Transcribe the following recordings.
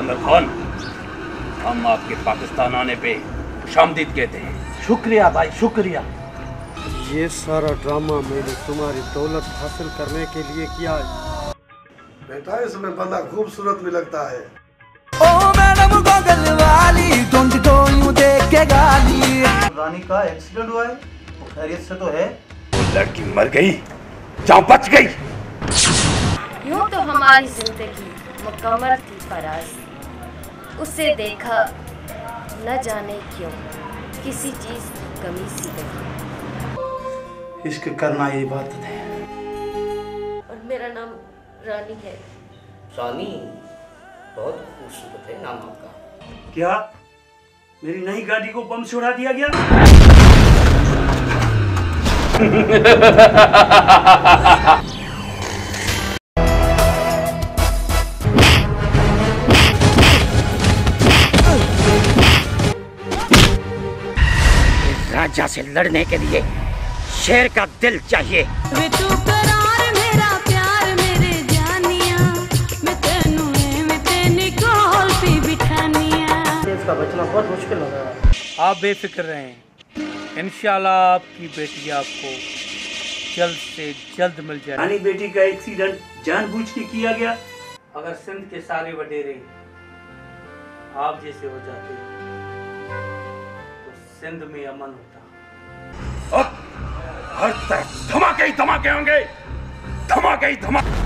सिकंदर खान, हम आपके पाकिस्तान आने पे खुशामदीद कहते हैं। शुक्रिया भाई, शुक्रिया। ये सारा ड्रामा मैंने तुम्हारी दौलत हासिल करने के लिए किया है। बेटा इसमें बंदा खूबसूरत भी लगता है। ओ मैडम गगल वाली तुमको यूं देख के गाली। रानी का एक्सीडेंट हुआ है, वो खैरियत से तो है? वो लड़की मर गई, जहाँ बच गई। यूं तो हमारी जिंदगी मुकम्मल थी फराज, उसे देखा न जाने क्यों किसी चीज की कमी सी लगी। इश्क करना ये बात है। और मेरा नाम रानी है। रानी बहुत खूबसूरत है नाम आपका। क्या मेरी नई गाड़ी को बम से उड़ा दिया गया? राजा से लड़ने के लिए शेर का दिल चाहिए। तू करार मेरा प्यार मेरे जानिया, मैं तेनू मैं तेनी कोल पे बिठानिया। इसका बचना बहुत मुश्किल हो रहा है। आप बेफिक्र रहें, इंशाल्लाह आपकी बेटी आपको जल्द से जल्द मिल जाए। रानी बेटी का एक्सीडेंट जानबूझ के किया गया। अगर सिंध के सारे वडेरे आप जैसे हो जाते तो सिंध में अमन होता। अब हर तरफ धमाके ही धमाके होंगे, धमाके ही धमाके।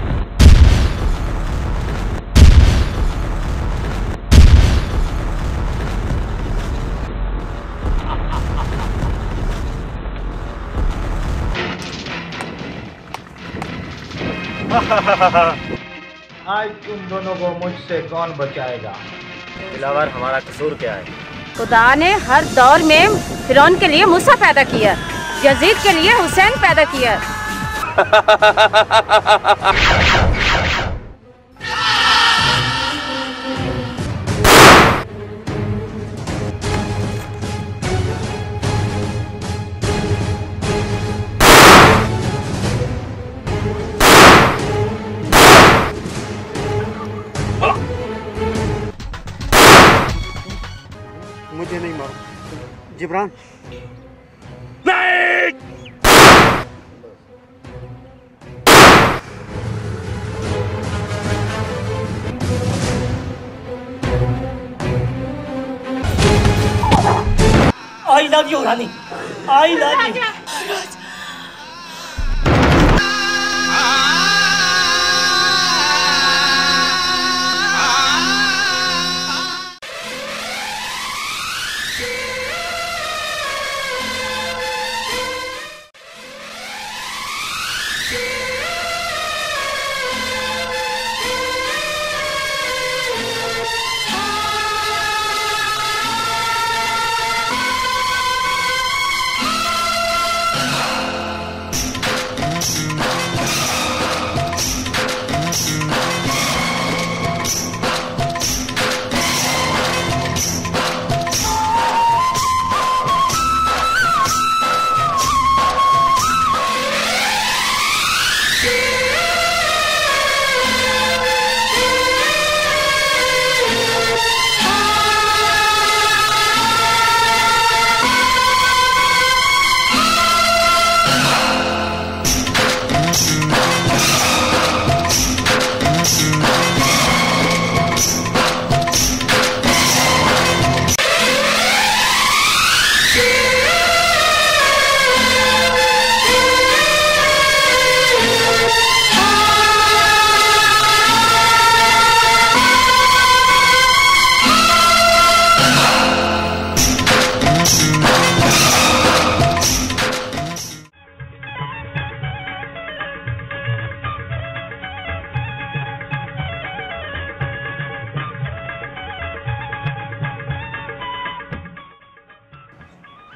आज तुम दोनों को मुझसे कौन बचाएगा? दिलावर हमारा कसूर क्या है? खुदा ने हर दौर में फिरौन के लिए मूसा पैदा किया, यजीद के लिए हुसैन पैदा किया। मुझे नहीं मारो जिब्रान। नहीं! आई love you Rani, I love you.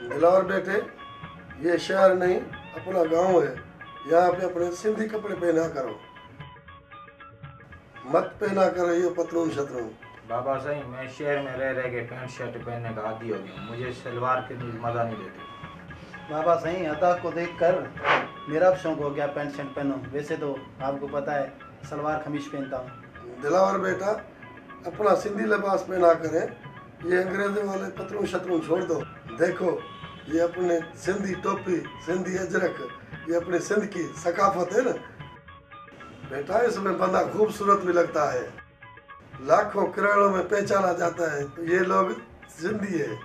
Dilawar बेटे, ये शहर नहीं अपना गांव है। यहाँ पे अपने सिंधी कपड़े पहना करो, मत पहना करो ये पतलून शतलून। बाबा सही, मैं शहर में रह रह के पैंट शर्ट पहनने का आदी हो गया, मुझे सलवार के मज़ा नहीं देती। बाबा सही, अदा को देखकर मेरा भी शौक हो गया पैंट शर्ट पहनो। वैसे तो आपको पता है सलवार कमीज पहनता हूँ। दिलावर बेटा, अपना सिंधी लिबास पहना करें। ये अंग्रेजों वाले पतलून शतलून छोड़ दो। देखो ये अपने सिंधी टोपी, सिंधी अजरक, ये अपने सिंध की सकाफत है ना बेटा। इसमें बंदा खूबसूरत भी लगता है, लाखों करोड़ों में पहचाना जाता है। तो ये लोग सिंधी है।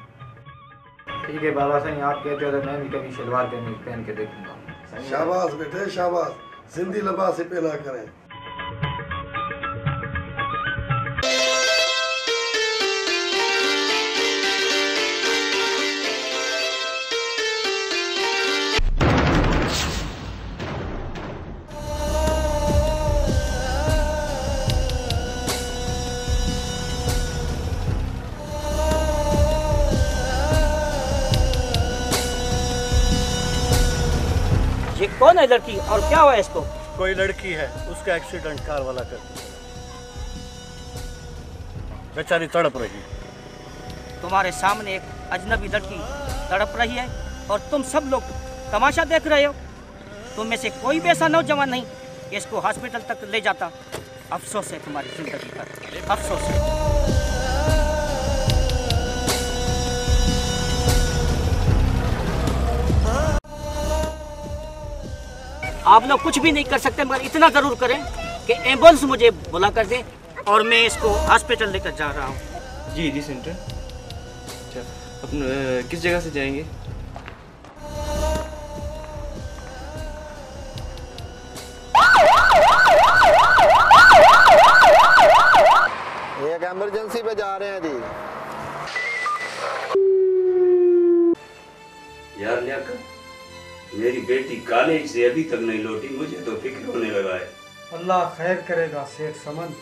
ठीक है बाबा साईं, आप कहते हो तो मैं भी कभी शलवार पहन के देखूंगा। शाबाश बेटे शाबाश, सिंधी लिबास ही पहना करें। ये कौन है लड़की और क्या हुआ इसको? कोई लड़की है, उसका एक्सीडेंट कार वाला कर दिया, बेचारी तड़प रही है। तुम्हारे सामने एक अजनबी लड़की तड़प रही है और तुम सब लोग तमाशा देख रहे हो। तुम में से कोई भी ऐसा नौजवान नहीं कि इसको हॉस्पिटल तक ले जाता। अफसोस है तुम्हारी जिंदगी पर, अफसोस है। आप लोग कुछ भी नहीं कर सकते, मगर इतना जरूर करें कि एम्बुलेंस मुझे बुला कर दे और मैं इसको हॉस्पिटल लेकर जा रहा हूँ। जी जी सेंटर। अच्छा अपन किस जगह से जाएंगे? एक इमरजेंसी पे जा रहे हैं जी। यार लियाकत, मेरी बेटी कॉलेज से अभी तक नहीं लौटी, मुझे तो फिक्र होने लगा है। अल्लाह खैर करेगा सेठ समन,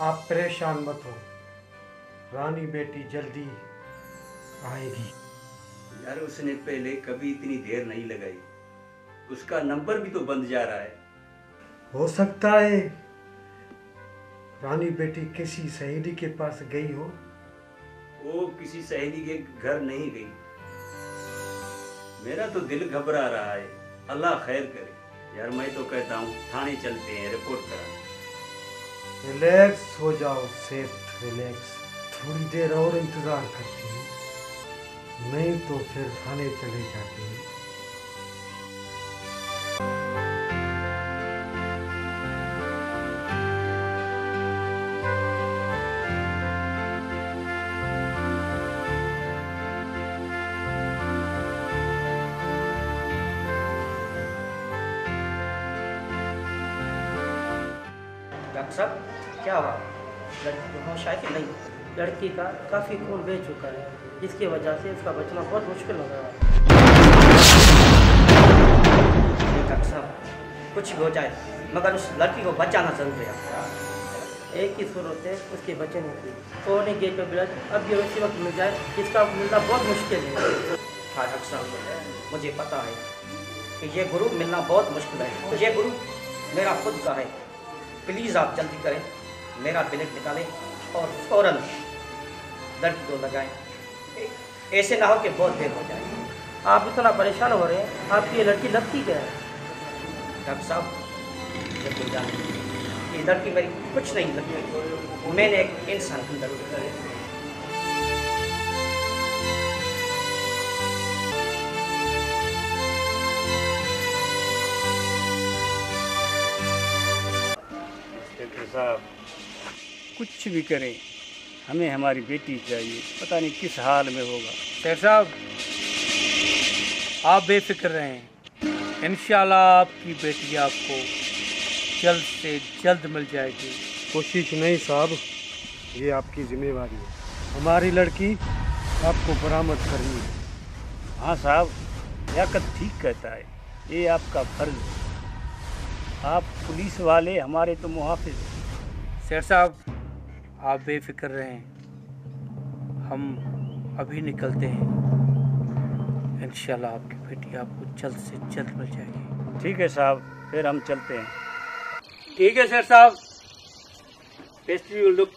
आप परेशान मत हो, रानी बेटी जल्दी आएगी। यार उसने पहले कभी इतनी देर नहीं लगाई, उसका नंबर भी तो बंद जा रहा है। हो सकता है रानी बेटी किसी सहेली के पास गई हो। वो किसी सहेली के घर नहीं गई। मेरा तो दिल घबरा रहा है, अल्लाह खैर करे। यार मैं तो कहता हूँ थाने चलते हैं, रिपोर्ट करा। रिलैक्स हो जाओ सेठ, रिलैक्स। थोड़ी देर और इंतजार करते हैं, नहीं तो फिर थाने चले जाते हैं। डॉक्टर साहब क्या हुआ? लड़की को होश है कि नहीं? लड़की का काफ़ी खून बह चुका है, जिसकी वजह से इसका बचना बहुत मुश्किल हो गया है। डॉक्टर साहब कुछ भी हो जाए मगर उस लड़की को बचाना जरूर है। एक ही सूरत है उसके बचने की, सोने गेट पे ब्लड अब ये उसी वक्त मिल जाए जिसका मिलना बहुत मुश्किल है। हाँ डॉक्टर साहब मुझे पता है कि ये गुरु मिलना बहुत मुश्किल है, तो ये गुरु मेरा खुद का है। प्लीज़ आप जल्दी करें, मेरा ब्लड निकालें और फौरन लड़की को लगाएं। ऐसे ना हो कि बहुत देर हो जाए। आप इतना परेशान हो रहे हैं, आपकी ये लड़की लगती क्या है? डॉक्टर साहब जब कोई जाने ये लड़की मेरी कुछ नहीं लगती, मैंने एक इंसान की लड़की है। साहब कुछ भी करें, हमें हमारी बेटी चाहिए, पता नहीं किस हाल में होगा। शेर साहब आप बेफिक्र रहें, इंशाल्लाह आपकी बेटी आपको जल्द से जल्द मिल जाएगी। कोशिश नहीं साहब, ये आपकी जिम्मेवारी है, हमारी लड़की आपको बरामद करनी है। हाँ साहब, लियाकत ठीक कहता है, ये आपका फर्ज है। आप पुलिस वाले हमारे तो मुहाफिज हैं। शेर साहब आप बेफिक्र रहें, हम अभी निकलते हैं, इंशाल्लाह आपकी बेटी आपको जल्द से जल्द मिल जाएगी। ठीक है साहब, फिर हम चलते हैं। ठीक है शेर साहब, best you look.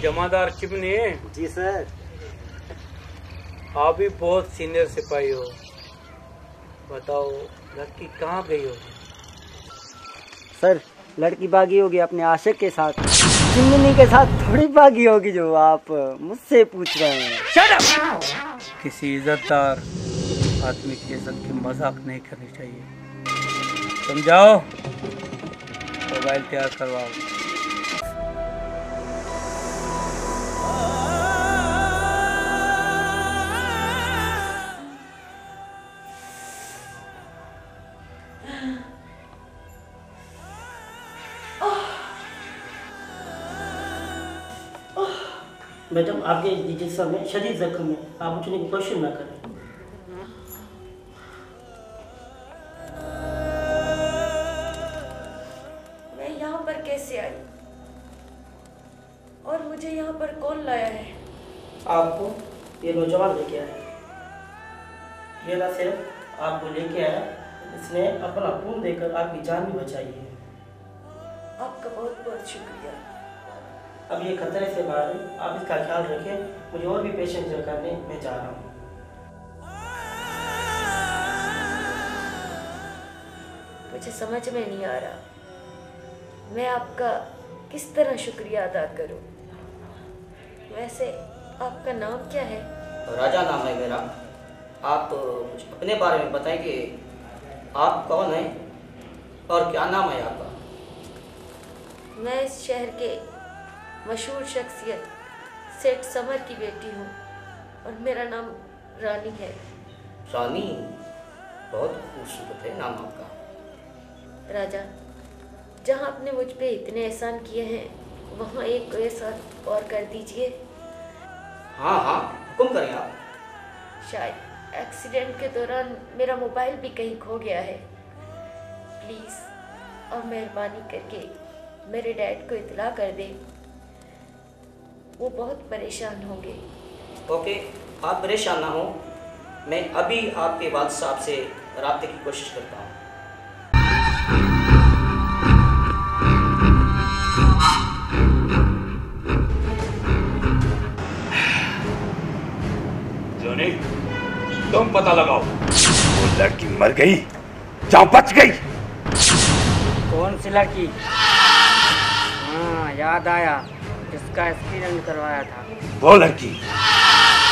Jamadar chimney. Ji sir. आप भी बहुत सीनियर सिपाही हो, बताओ लड़की कहाँ गई हो? सर लड़की भागी होगी अपने आशिक के साथ, चिमनी के साथ थोड़ी भागी होगी जो आप मुझसे पूछ रहे हैं। Shut up! किसी इज्जतदार आदमी की इज्जत की मजाक नहीं करनी चाहिए। समझाओ, मोबाइल तैयार करवाओ। मैडम आपके जिस्म में शदीद जख्म है, आप उठने की कोशिश ना करें। मैं यहाँ पर कैसे आई और मुझे यहाँ पर कौन लाया है? आपको ये नौजवान लेके आया, ये ना सिर्फ आपको लेके आया, इसने अपना खून देकर आपकी जान भी बचाई है। आपका बहुत बहुत शुक्रिया। अब ये खतरे से बाहर है, आप इसका ख्याल रखें। मुझे और भी पेशेंट करने मैं जा रहा हूँ। मुझे समझ में नहीं आ रहा मैं आपका किस तरह शुक्रिया अदा करूं। वैसे आपका नाम क्या है? राजा नाम है मेरा। आप कुछ अपने बारे में बताएं कि आप कौन हैं और क्या नाम है आपका? मैं इस शहर के मशहूर शख्सियत सेठ समर की बेटी हूँ और मेरा नाम रानी है। रानी, बहुत खूबसूरत है नाम आपका। राजा, जहाँ आपने मुझ पे इतने एहसान किए हैं वहाँ एक को एहसान और कर दीजिए। हाँ हाँ, हुक्म करें आप। शायद एक्सीडेंट के दौरान मेरा मोबाइल भी कहीं खो गया है। प्लीज़ और मेहरबानी करके मेरे डैड को इत्तला कर दें, वो बहुत परेशान होंगे। ओके, आप परेशान ना हो, मैं अभी आपके वालिद साहब से राब्ते की कोशिश करता हूँ। जोनी, तुम पता लगाओ वो लड़की मर गई या बच गई। कौन सी लड़की? हाँ याद आया, जिसका एक्सीडेंट करवाया था। वो लड़की।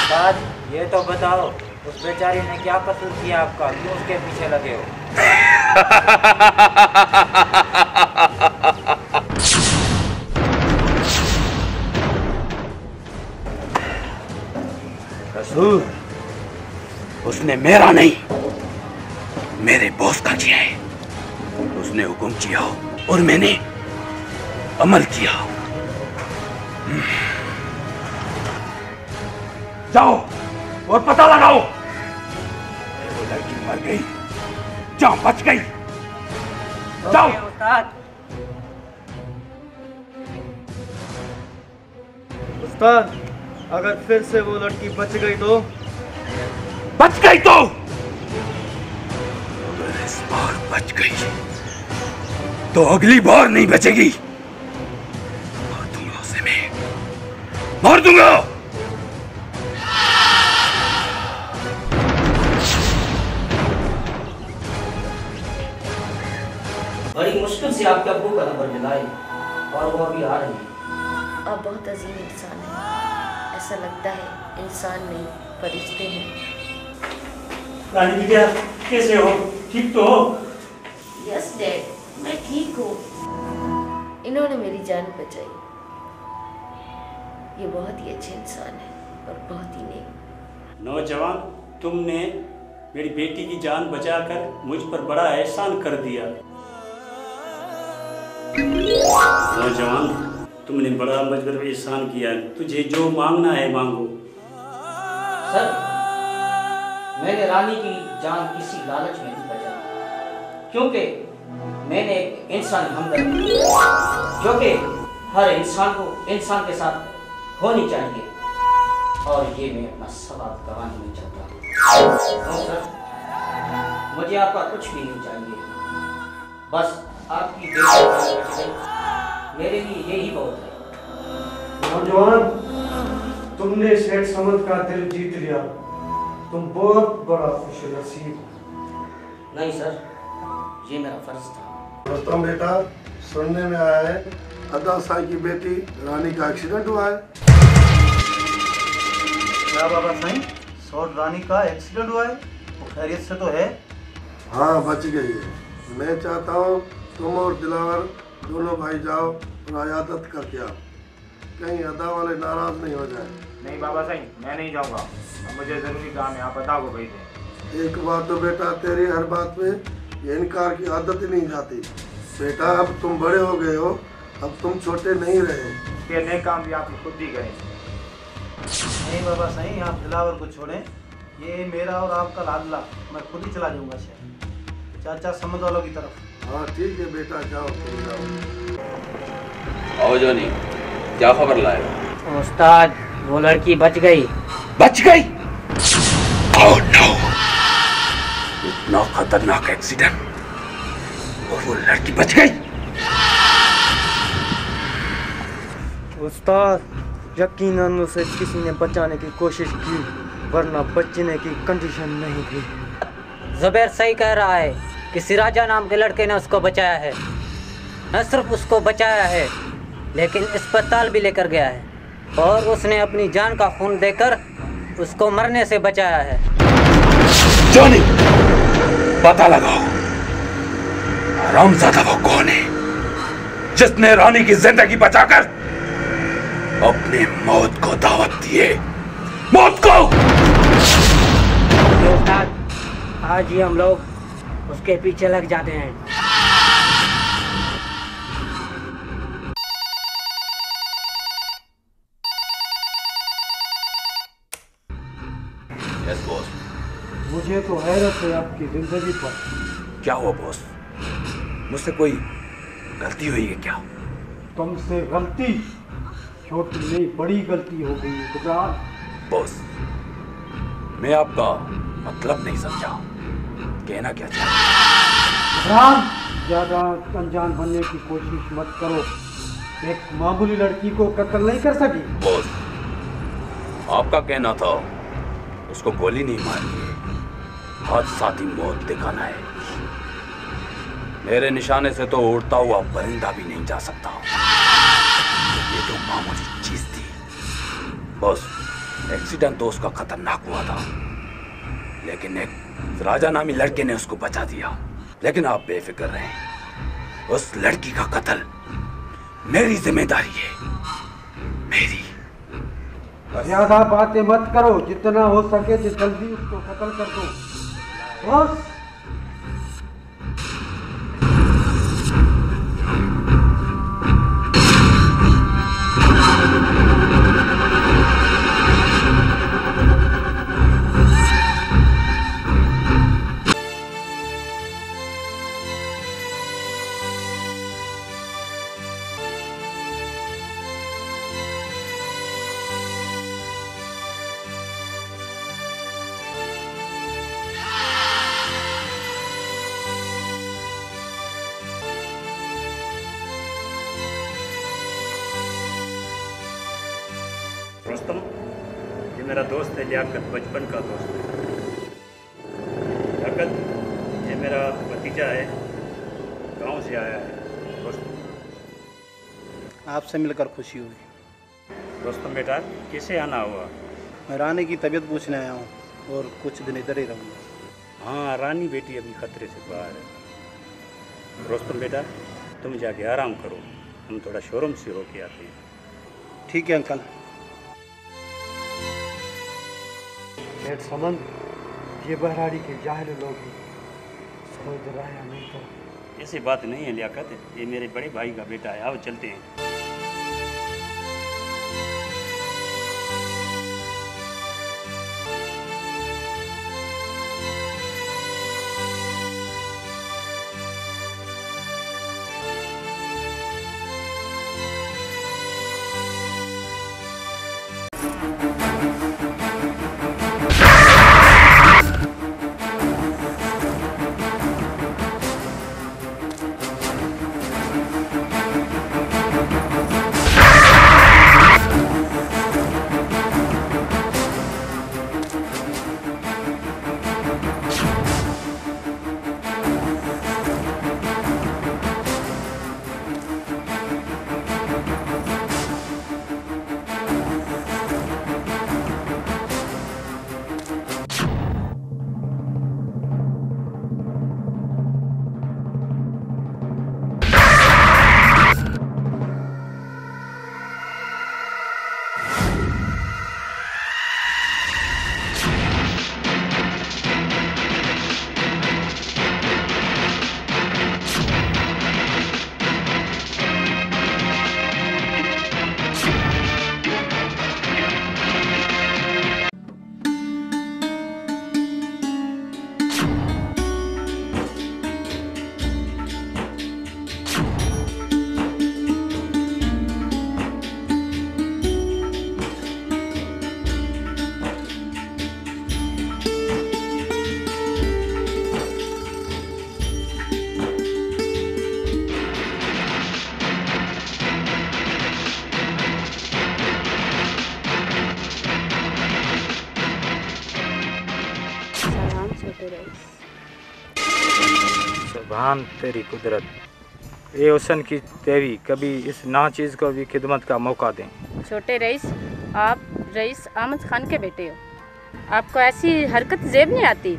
बाद ये तो बताओ, उस बेचारी ने क्या कसूर किया आपका, क्यों उसके पीछे लगे हो? कसूर उसने मेरा नहीं, मेरे बॉस का किया है। उसने हुक्म किया और मैंने अमल किया। जाओ और पता लगाओ वो लड़की मर गई या बच गई। जाओ। उस्ताद, अगर फिर से वो लड़की बच गई तो? बच गई तो? अगर इस बार बच गई तो अगली बार नहीं बचेगी। मार दूंगा उसे मैं, मार दूंगा। बड़ी मुश्किल से आपके अब्बू का नंबर मिला है और वो अभी आ रही है। आप बहुत अजीम इंसान हैं, ऐसा लगता है इंसान नहीं फरिश्ते हैं। रानी बिटिया, कैसे हो? ठीक तो हो? यस डैड, मैं ठीक हूँ। इन्होंने मेरी जान बचाई। ये बहुत ही अच्छे इंसान है और बहुत ही नेक। नौजवान, तुमने मेरी बेटी की जान बचाकर मुझ पर बड़ा एहसान कर दिया। नौजवान, तुमने बड़ा मुझ पर एहसान किया। तुझे जो मांगना है मांगो। सर, मैंने रानी की जान किसी लालच में नहीं बचाई, क्योंकि मैंने एक इंसान हमदर्दी जो कि हर इंसान को इंसान के साथ होनी चाहिए, और ये मैं अपना सवाल गंवाने नहीं चाहता। नो सर, मुझे आपका कुछ भी नहीं चाहिए, बस आपकी बेटी मेरे लिए यही बहुत है। नौजवान, तुमने सेठ समद का दिल जीत लिया। तुम बहुत बड़ा खुशनसीब हो। नहीं सर, ये मेरा फर्ज था। रुस्तम बेटा, सुनने में आया है अदा साई की बेटी रानी का एक्सीडेंट हुआ है। क्या बाबा साईं, सौट रानी का एक्सीडेंट हुआ है? वो खैरियत से तो है? हाँ, बच गई है। मैं चाहता हूँ तुम और दिलावर दोनों भाई जाओ और इयादत करके आओ, कहीं अदा वाले नाराज नहीं हो जाए। नहीं बाबा साईं, मैं नहीं जाऊँगा, मुझे ज़रूरी काम है, आप अदा को भेज दें। एक बात तो बेटा, तेरी हर बात पे ये इनकार की आदत ही नहीं जाती। बेटा, अब तुम बड़े हो गए हो, अब तुम छोटे नहीं रहे। ये नए काम भी आप खुद ही करें। नहीं बाबा साईं, आप दिलावर को छोड़ें, ये मेरा और आपका लाडला, मैं खुद ही चला जाऊंगा शहर, चाचा समझ वालों की तरफ। हाँ ठीक है बेटा, जाओ तुम जाओ। आओ जॉनी, क्या खबर लाए? उस्ताद, वो लड़की बच गई। बच गई? ओह नो, इतना खतरनाक एक्सीडेंट और वो लड़की बच गई? उस्ताद, यकीनन उसे किसी ने बचाने की कोशिश की, वरना बचने की कंडीशन नहीं थी। जुबैर सही कह रहा है कि सिराजा नाम के लड़के ने उसको बचाया है। न सिर्फ उसको बचाया है, लेकिन अस्पताल भी लेकर गया है और उसने अपनी जान का खून देकर उसको मरने से बचाया है। जॉनी, पता लगाओ हरामजादा वो कौन है जिसने रानी की जिंदगी बचाकर अपने मौत को दावत दिए। मौत को! उस्ताद, आज ही हम लोग उसके पीछे लग जाते हैं। Yes boss. मुझे तो हैरत है आपकी जिंदगी पर। क्या हुआ बॉस? मुझसे कोई गलती हुई है क्या? तुमसे गलती? छोटी नहीं, बड़ी गलती हो गई है गुजरान। बॉस, मैं आपका मतलब नहीं समझा, कहना क्या चाहते? गुजरान, ज्यादा अनजान बनने की कोशिश मत करो। एक मामूली लड़की को कत्ल नहीं कर सकी। बॉस, आपका कहना था उसको गोली नहीं मारनी है, हादसाती मौत दिखाना है। मेरे निशाने से तो उड़ता हुआ परिंदा भी नहीं जा सकता। ये तो मामूली चीज थी। बॉस, एक्सीडेंट तो उसका खतरनाक हुआ था, लेकिन एक राजा नामी लड़के ने उसको बचा दिया। लेकिन आप बेफिक्र रहें, उस लड़की का कत्ल मेरी जिम्मेदारी है, मेरी। ज्यादा बातें मत करो, जितना हो सके जल्दी उसको कत्ल कर दो। बस। रुस्तम, ये मेरा दोस्त है लियाकत, बचपन का दोस्त है। लियाकत, ये मेरा भतीजा है, गांव से आया है। रुस्तम, आपसे मिलकर खुशी हुई। रुस्तम बेटा, कैसे आना हुआ? मैं रानी की तबीयत पूछने आया हूँ और कुछ दिन इधर ही रहूँगा। हाँ, रानी बेटी अभी खतरे से बाहर है। रुस्तम बेटा, तुम जाके आराम करो, हम थोड़ा शोरूम से होके आते हैं। ठीक है अंकल। सेठ समन, ये बहराड़ी के जाहिल लोग हैं, समझ रहा है नहीं तो। ऐसी बात नहीं है लियाकत, ये मेरे बड़े भाई का बेटा है। आओ चलते हैं। सुभान तेरी कुदरत। ए हुसन की तेरी, कभी इस ना चीज़ को भी खिदमत का मौका दें। छोटे रईस, आप रईस अहमद खान के बेटे हो, आपको ऐसी हरकत जेब नहीं आती।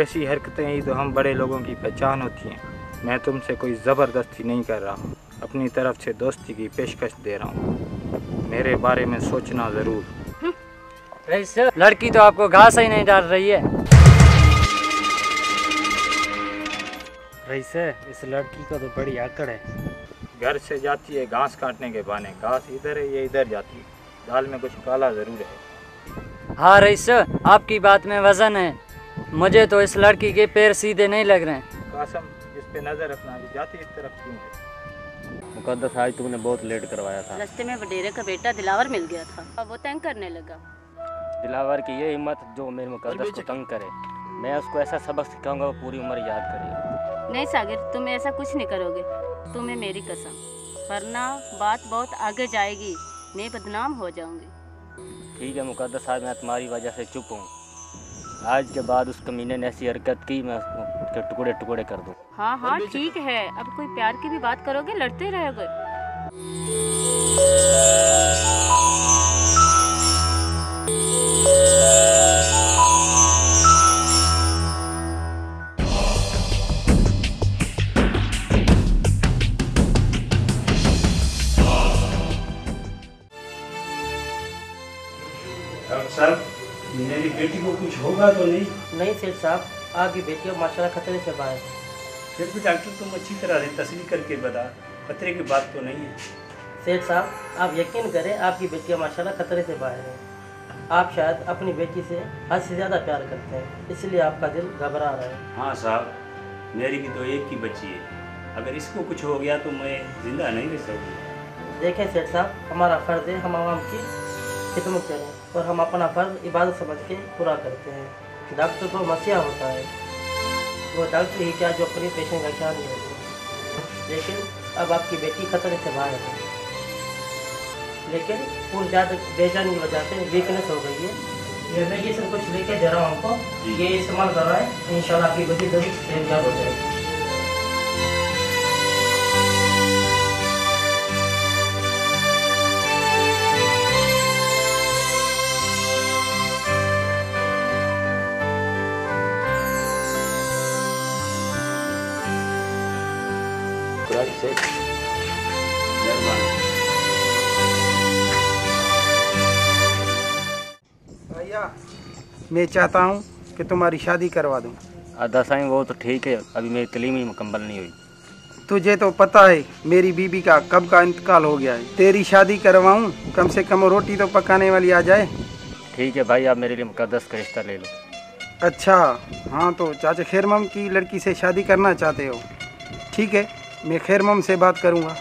ऐसी हरकतें ही तो हम बड़े लोगों की पहचान होती हैं। मैं तुमसे कोई ज़बरदस्ती नहीं कर रहा हूँ, अपनी तरफ से दोस्ती की पेशकश दे रहा हूँ। मेरे बारे में सोचना ज़रूर। रईस, लड़की तो आपको घास ही नहीं डाल रही है। रईस, इस लड़की को तो बड़ी आकड़ है। घर से जाती है घास काटने के बहाने, घास इधर है ये इधर जाती है। दाल में कुछ काला ज़रूर है। हाँ रईस, आपकी बात में वजन है। मुझे तो इस लड़की के पैर सीधे नहीं लग रहे हैं। कासम, इस पे नज़र रखना, जाती इस तरफ क्यों है? मुकद्दस, आज तुमने बहुत लेट करवाया था। रास्ते में वडेरे का बेटा दिलावर मिल गया था, अब वो तंग करने लगा। दिलावर की ये हिम्मत जो मेरे मुकद्दस को तंग करे। मैं उसको ऐसा सबक सिखाऊंगा वो पूरी उम्र याद करेगा। नहीं सागिर, तुम ऐसा कुछ नहीं करोगे, तुम्हें मेरी कसम, वरना बात बहुत आगे जाएगी, मैं बदनाम हो जाऊंगी। ठीक है मुकद्दस, आज मैं तुम्हारी वजह से चुप हूँ। आज के बाद उस कमीने ने ऐसी हरकत की, मैं उसके टुकड़े टुकड़े कर दूँ। हाँ हाँ ठीक है, अब कोई प्यार की भी बात करोगे, लड़ते रहोगे। डॉक्टर साहब, मेरी बेटी को कुछ होगा तो नहीं? नहीं सेठ साहब, आपकी बेटी अब माशाल्लाह खतरे से बाहर है। फिर भी डॉक्टर तुम अच्छी तरह से तस्लीह करके बता, खतरे की बात तो नहीं है। सेठ साहब, आप यकीन करें, आपकी बेटी माशाल्लाह खतरे से बाहर है। आप शायद अपनी बेटी से हद से ज़्यादा प्यार करते हैं, इसलिए आपका दिल घबरा रहा है। हाँ साहब, मेरी भी तो एक ही बच्ची है, अगर इसको कुछ हो गया तो मैं जिंदा नहीं रह सकूँगा। देखें सेठ साहब, हमारा फ़र्ज़ है हम आवाम की खिदमत करें, और हम अपना फ़र्ज़ इबादत समझ के पूरा करते हैं। डॉक्टर को मसीहा होता है, वो डॉक्टर ही क्या जो अपने पेशेंट का ख्याल नहीं रखते। लेकिन अब आपकी बेटी खतरे से बाहर है, लेकिन पूरी ज़्यादा बेजानी की वजह से वीकनेस हो गई है। ये मेडिसिन कुछ लेके दे रहा हूँ आपको, ये इस्तेमाल कर रहा है, इंशाल्लाह आपकी बेटी जल्दी सेहतयाब हो जाएगी। भैया, मैं चाहता हूँ कि तुम्हारी शादी करवा दूँ। अदा साईं, वो तो ठीक है, अभी मेरी तलीम ही मुकम्मल नहीं हुई। तुझे तो पता है मेरी बीबी का कब का इंतकाल हो गया है। तेरी शादी करवाऊँ, कम से कम रोटी तो पकाने वाली आ जाए। ठीक है भाई, आप मेरे लिए मुकद्दस का रिश्ता ले लो। अच्छा, हाँ तो चाचा खैरमम की लड़की से शादी करना चाहते हो? ठीक है, मैं खैरमम से बात करूँगा।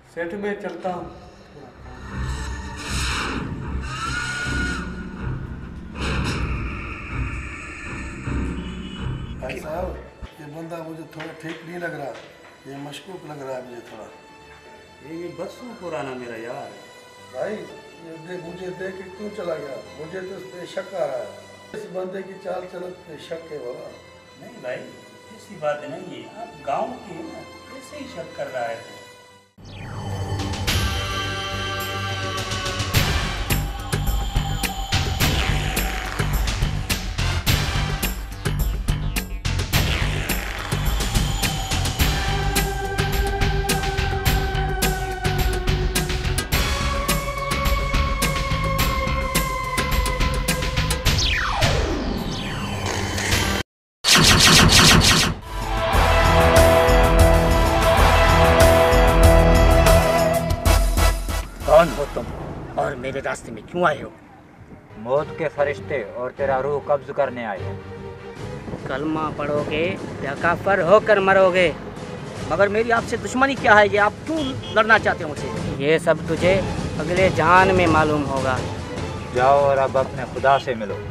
सेठ में चलता हूँ। भाई साहब, ये बंदा मुझे थोड़ा ठीक नहीं लग रहा, ये मशकूक लग रहा है मुझे थोड़ा। ये बरसों पुराना मेरा यार। भाई ये मुझे देख के क्यों चला गया? मुझे तो इस पे शक आ रहा है, इस बंदे की चाल चलन पे शक है बाबा। नहीं भाई, ऐसी बात नहीं है, आप गांव के हैं ना, कैसे ही शक कर रहा है? मेरे रास्ते में क्यों आए हो? मौत के फरिश्ते और तेरा रूह कब्ज करने आए हैं। कलमा पढ़ोगे या काफर होकर मरोगे, मगर मेरी आपसे दुश्मनी क्या है? ये आप क्यों लड़ना चाहते हो मुझसे? ये सब तुझे अगले जान में मालूम होगा। जाओ और अब अपने खुदा से मिलो।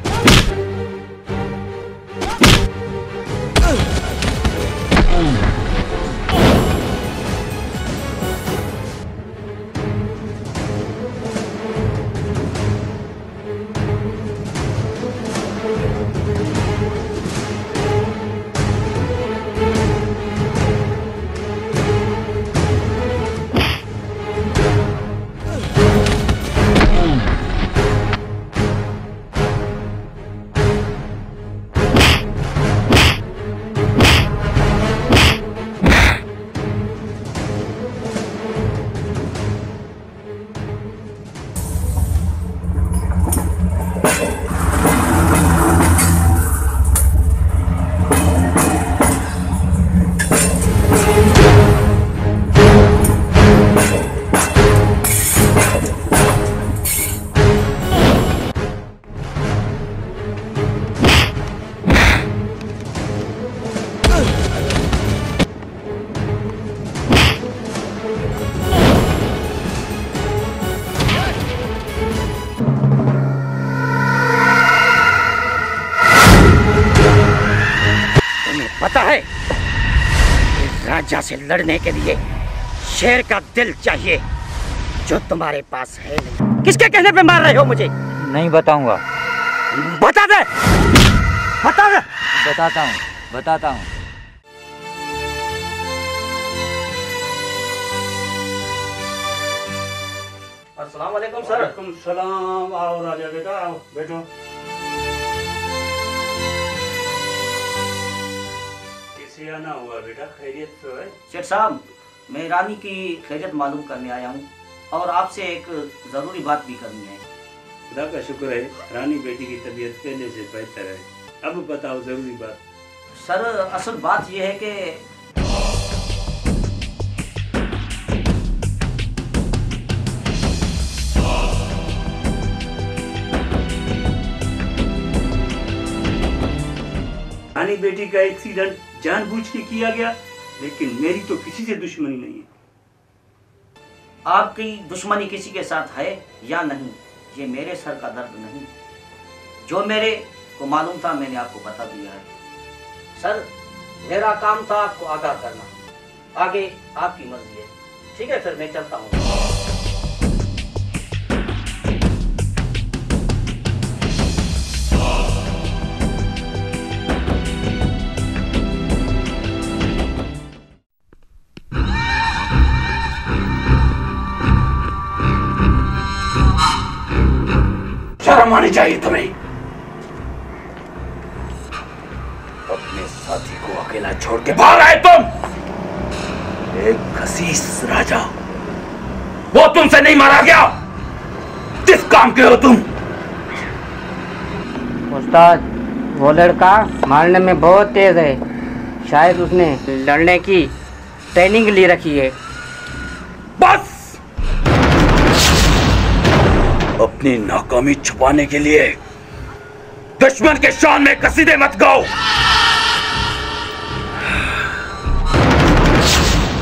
पता है, इस राजा से लड़ने के लिए शेर का दिल चाहिए, जो तुम्हारे पास है नहीं। किसके कहने पे मार रहे हो मुझे? नहीं बताऊंगा। बता दे, बता दे। बताता हूँ। अस्सलाम वालेकुम सर। वालेकुम सलाम। आओ राजा बेटा, आओ बैठो। कैसे आना हुआ बेटा? खैरियत तो है? शेख साहब, मैं रानी की खैरियत मालूम करने आया हूँ और आपसे एक ज़रूरी बात भी करनी है। खुदा का शुक्र है, रानी बेटी की तबीयत पहले से बेहतर है। अब बताओ ज़रूरी बात। सर, असल बात यह है कि रानी बेटी का एक्सीडेंट जानबूझ के किया गया, लेकिन मेरी तो किसी से दुश्मनी नहीं है। आपकी दुश्मनी किसी के साथ है या नहीं, ये मेरे सर का दर्द नहीं। जो मेरे को मालूम था मैंने आपको बता दिया है। सर, मेरा काम था आपको आगाह करना, आगे आपकी मर्जी है। ठीक है, फिर मैं चलता हूँ। शर्म आनी चाहिए तुम्हें। अपने साथी को अकेला छोड़ के भाग आए तुम। एक खसीस राजा, वो तुमसे नहीं मारा गया। किस काम के हो तुम? उस्ताद, वो लड़का मारने में बहुत तेज है। शायद उसने लड़ने की ट्रेनिंग ली रखी है। बस, अपनी नाकामी छुपाने के लिए दुश्मन के शान में कसीदे मत गाओ।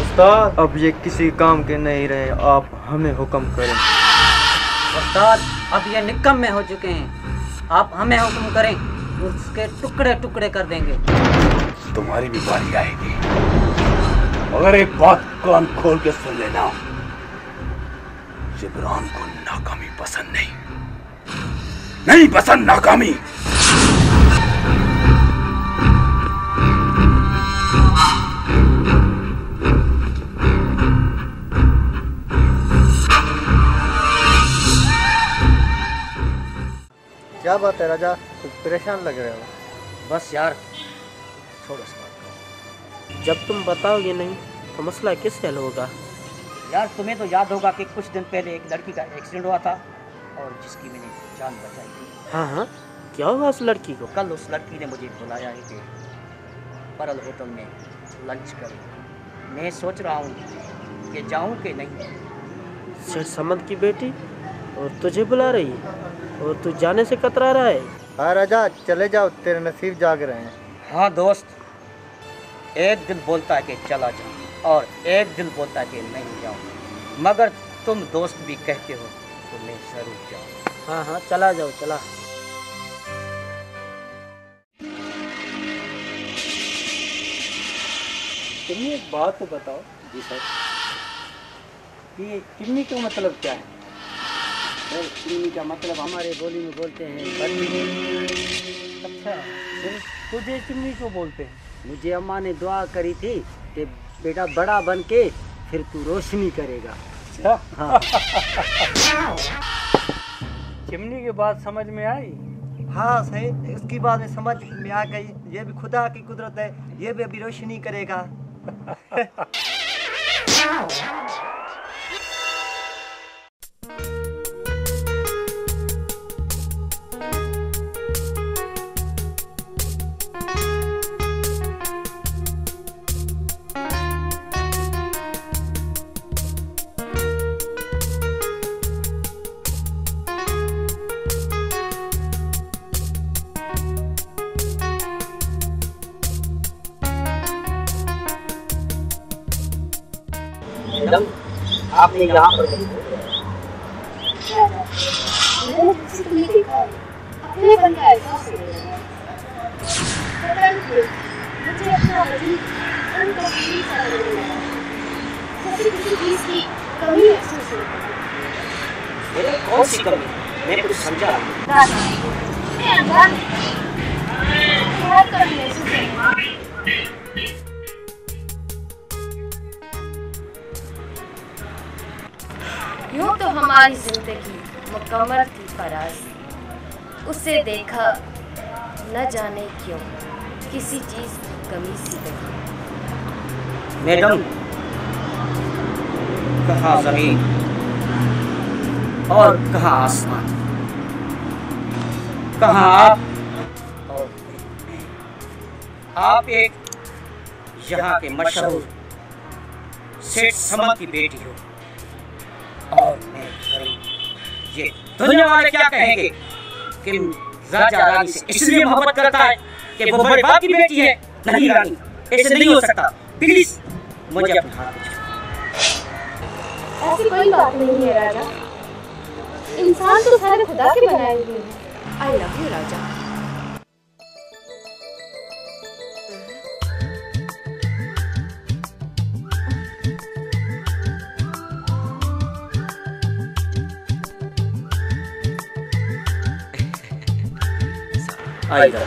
उस्ताद, अब ये किसी काम के नहीं रहे, आप हमें हुक्म करें। उस्ताद, अब ये निकम्मे हो चुके हैं, आप हमें हुक्म करें, उसके टुकड़े टुकड़े कर देंगे। तुम्हारी भी बारी आएगी, मगर एक बात कान खोल के सुन लेना, जिब्रान को नाकामी पसंद नहीं पसंद नाकामी। क्या बात है राजा, कुछ परेशान लग रहे हो? बस यार, छोड़ो इस बात को। जब तुम बताओगे नहीं तो मसला कैसे हल होगा? यार, तुम्हें तो याद होगा कि कुछ दिन पहले एक लड़की का एक्सीडेंट हुआ था और जिसकी मैंने जान बचाई थी। हाँ हाँ, क्या हुआ उस लड़की को? कल उस लड़की ने मुझे बुलाया है कि परल होटल में लंच करें। मैं सोच रहा हूँ कि जाऊँ कि नहीं। शेर समद की बेटी? और तुझे बुला रही है और तू जाने से कतरा रहा है। हाँ राजा, चले जाओ, तेरे नसीब जाग रहे हैं। हाँ दोस्त, एक दिल बोलता है कि चला जाऊँ और एक दिल बोलता है कि नहीं जाऊँ, मगर तुम दोस्त भी कहते हो तो मैं जरूर जाऊँ। हाँ हाँ चला जाओ, चला। चलिए एक बात तो बताओ। जी सर। ये चिमनी का मतलब क्या है? सर चिमनी का मतलब हमारे बोली में बोलते हैं बत्ती। अच्छा, फिर तुझे चिमनी क्यों बोलते हैं? मुझे अम्मा ने दुआ करी थी कि बेटा बड़ा बन के फिर तू रोशनी करेगा। हाँ। चिमनी की बात समझ में आई? हाँ सही, उसकी बात में समझ में आ गई। ये भी खुदा की कुदरत है, ये भी अभी रोशनी करेगा। मैडम, आपने यहाँ पर तुमने देखा है, अपने बन का एहसास हो रहा है। पता नहीं मुझे अपना वजन अनकंट्रोल सा लगने लगा। जैसे किसी चीज की कमी महसूस हो रही है। मेरे कौन सी कमी? मैं कुछ समझा। मैं अनजान बहुत कमी महसूस हो रही है। यूँ तो हमारी जिंदगी मुकम्मल थी फराज, उसे देखा न जाने क्यों किसी चीज की कमी सी लगी। मैडम, कहाँ जमीन और कहाँ आसमान, कहाँ आप और आप एक यहाँ के मशहूर सेठ समद की बेटी हो और मैं गरीब। ये दुनिया वाले क्या कहेंगे कि राजा रानी से इसलिए मोहब्बत करता है कि वो बड़े बाप की बेटी है। नहीं रानी, ऐसे नहीं हो सकता। प्लीज मुझे अपना हाथ ऐसी कोई बात नहीं है राजा, इंसान तो सारे खुदा के बनाए हुए हैं। आई love you Raja. I love you.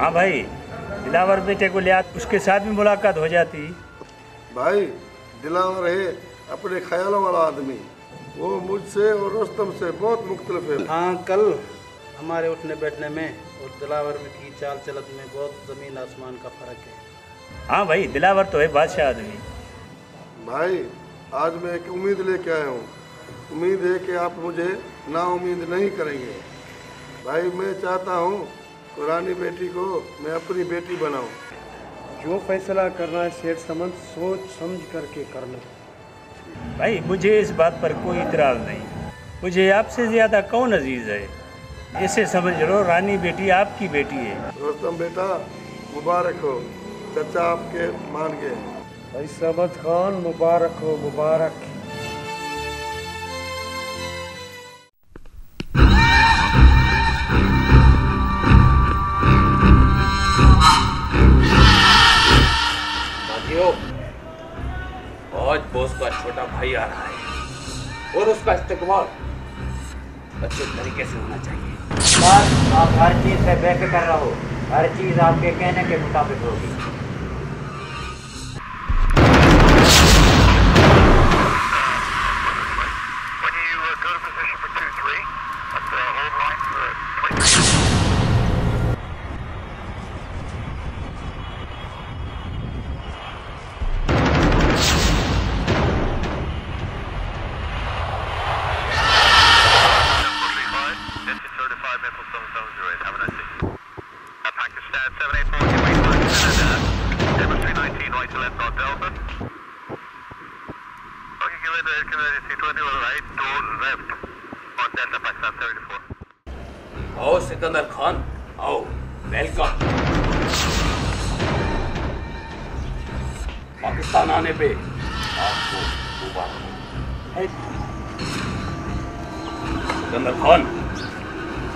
हाँ भाई, दिलावर बेटे को ले आते उसके साथ भी मुलाकात हो जाती। भाई दिलावर है अपने ख्यालों वाला आदमी, वो मुझसे और रुस्तम से बहुत मुख्तलिफ है। हाँ, कल हमारे उठने बैठने में और दिलावर में की चाल चलत में बहुत ज़मीन आसमान का फ़र्क है। हाँ भाई, दिलावर तो है बादशाह आदमी। भाई आज मैं एक उम्मीद लेके आया हूँ, उम्मीद है कि आप मुझे नाउम्मीद नहीं करेंगे। भाई मैं चाहता हूँ कि रानी बेटी को मैं अपनी बेटी बनाऊँ। जो फैसला करना है सेठ समझ सोच समझ करके करना। भाई मुझे इस बात पर कोई इतराज़ नहीं, मुझे आपसे ज़्यादा कौन अजीज़ है। ऐसे समझ लो रानी बेटी आपकी बेटी है। रुस्तम बेटा मुबारक हो, चचा आपके मान गए। भाई समझ खान मुबारक हो, मुबारक। आज बॉस का छोटा भाई आ रहा है और उसका इस्तेमाल अच्छे तरीके से होना चाहिए। बस आप हर चीज़ से बेफिक्र रहो, हर चीज़ आपके कहने के मुताबिक होगी। आओ सिकंदर खान, आओ, वेलकम। पाकिस्तान आने पे आपको मुबारक। सिकंदर खान,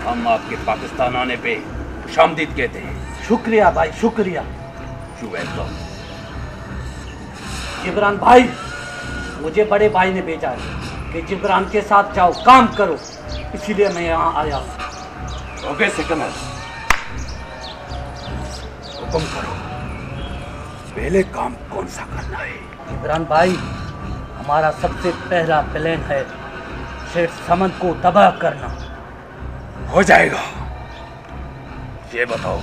हम आपके पाकिस्तान आने पे खुशामदीद कहते हैं। शुक्रिया भाई, शुक्रिया। You welcome. जिब्रान भाई, मुझे बड़े भाई ने भेजा है कि जिब्रान के साथ जाओ, काम करो, इसीलिए मैं यहाँ आया हूँ। ओके सिकंदर, हुक्म करो, पहले काम कौन सा करना है? जिब्रान भाई, हमारा सबसे पहला प्लान है शेख समद को तबाह करना। हो जाएगा। ये बताओ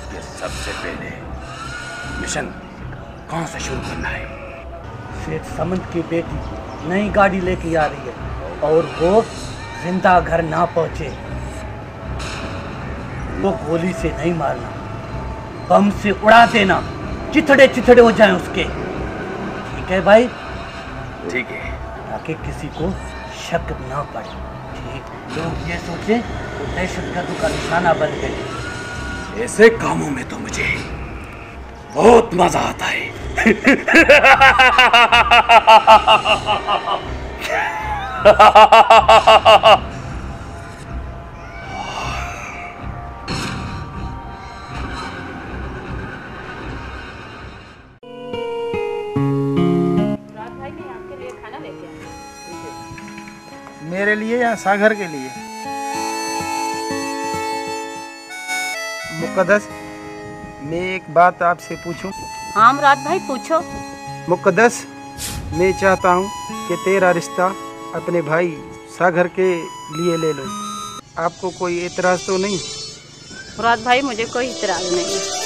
कि सबसे पहले मिशन कहाँ से शुरू करना है? शेख समद की बेटी नई गाड़ी लेके आ रही है और वो जिंदा घर ना पहुंचे। वो गोली से नहीं मारना, बम से उड़ा देना, चिथड़े चिथड़े हो जाएं उसके। ठीक है भाई? ठीक है। ताकि किसी को शक ना पड़े। ठीक, लोग ये सोचे तो दहशतगर्दों का निशाना बन गए। ऐसे कामों में तो मुझे बहुत मजा आता है। मेरे लिए या सागर के लिए? मुकद्दस, मैं एक बात आपसे पूछूं? हाँ मुराद भाई, पूछो। मुकद्दस, मैं चाहता हूं कि तेरा रिश्ता अपने भाई सागर के लिए ले लो। आपको कोई एतराज़ तो नहीं? मुराद भाई, मुझे कोई इतराज़ नहीं है।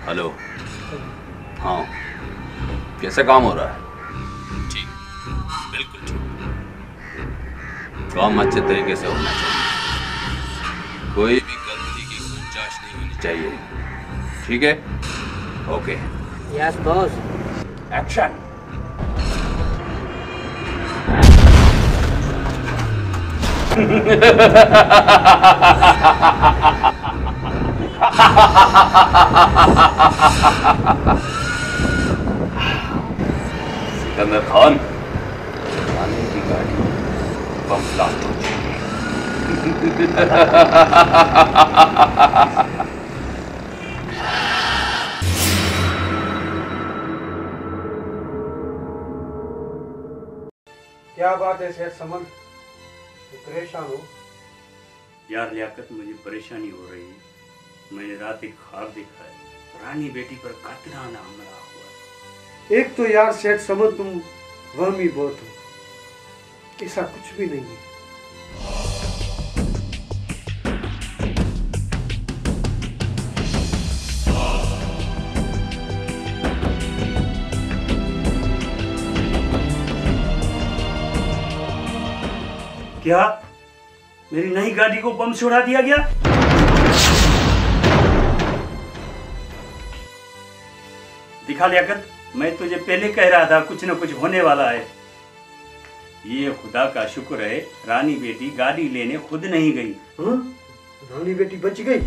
हेलो, हाँ, कैसे काम हो रहा है? ठीक, बिल्कुल ठीक। काम अच्छे तरीके से होना चाहिए, कोई भी गलती की गुंजाइश नहीं होनी चाहिए। ठीक है? Okay. Yes boss. Action. Sikandar Khan, Rani की गाड़ी बम ब्लास्ट हो चुकी है। क्या बात है सेठ समन, परेशान हो? यार लियाकत, मुझे परेशानी हो रही है। मैंने रात एक ख्वाब देखा है, रानी बेटी पर कातिलाना हमला हुआ। एक तो यार सेठ समन तुम वहमी बहुत हो, ऐसा कुछ भी नहीं है। क्या मेरी नई गाड़ी को बम से उड़ा दिया गया? दिखा लियाकत, मैं तुझे पहले कह रहा था कुछ न कुछ होने वाला है। ये खुदा का शुक्र है, रानी बेटी गाड़ी लेने खुद नहीं गई। रानी बेटी बच गई,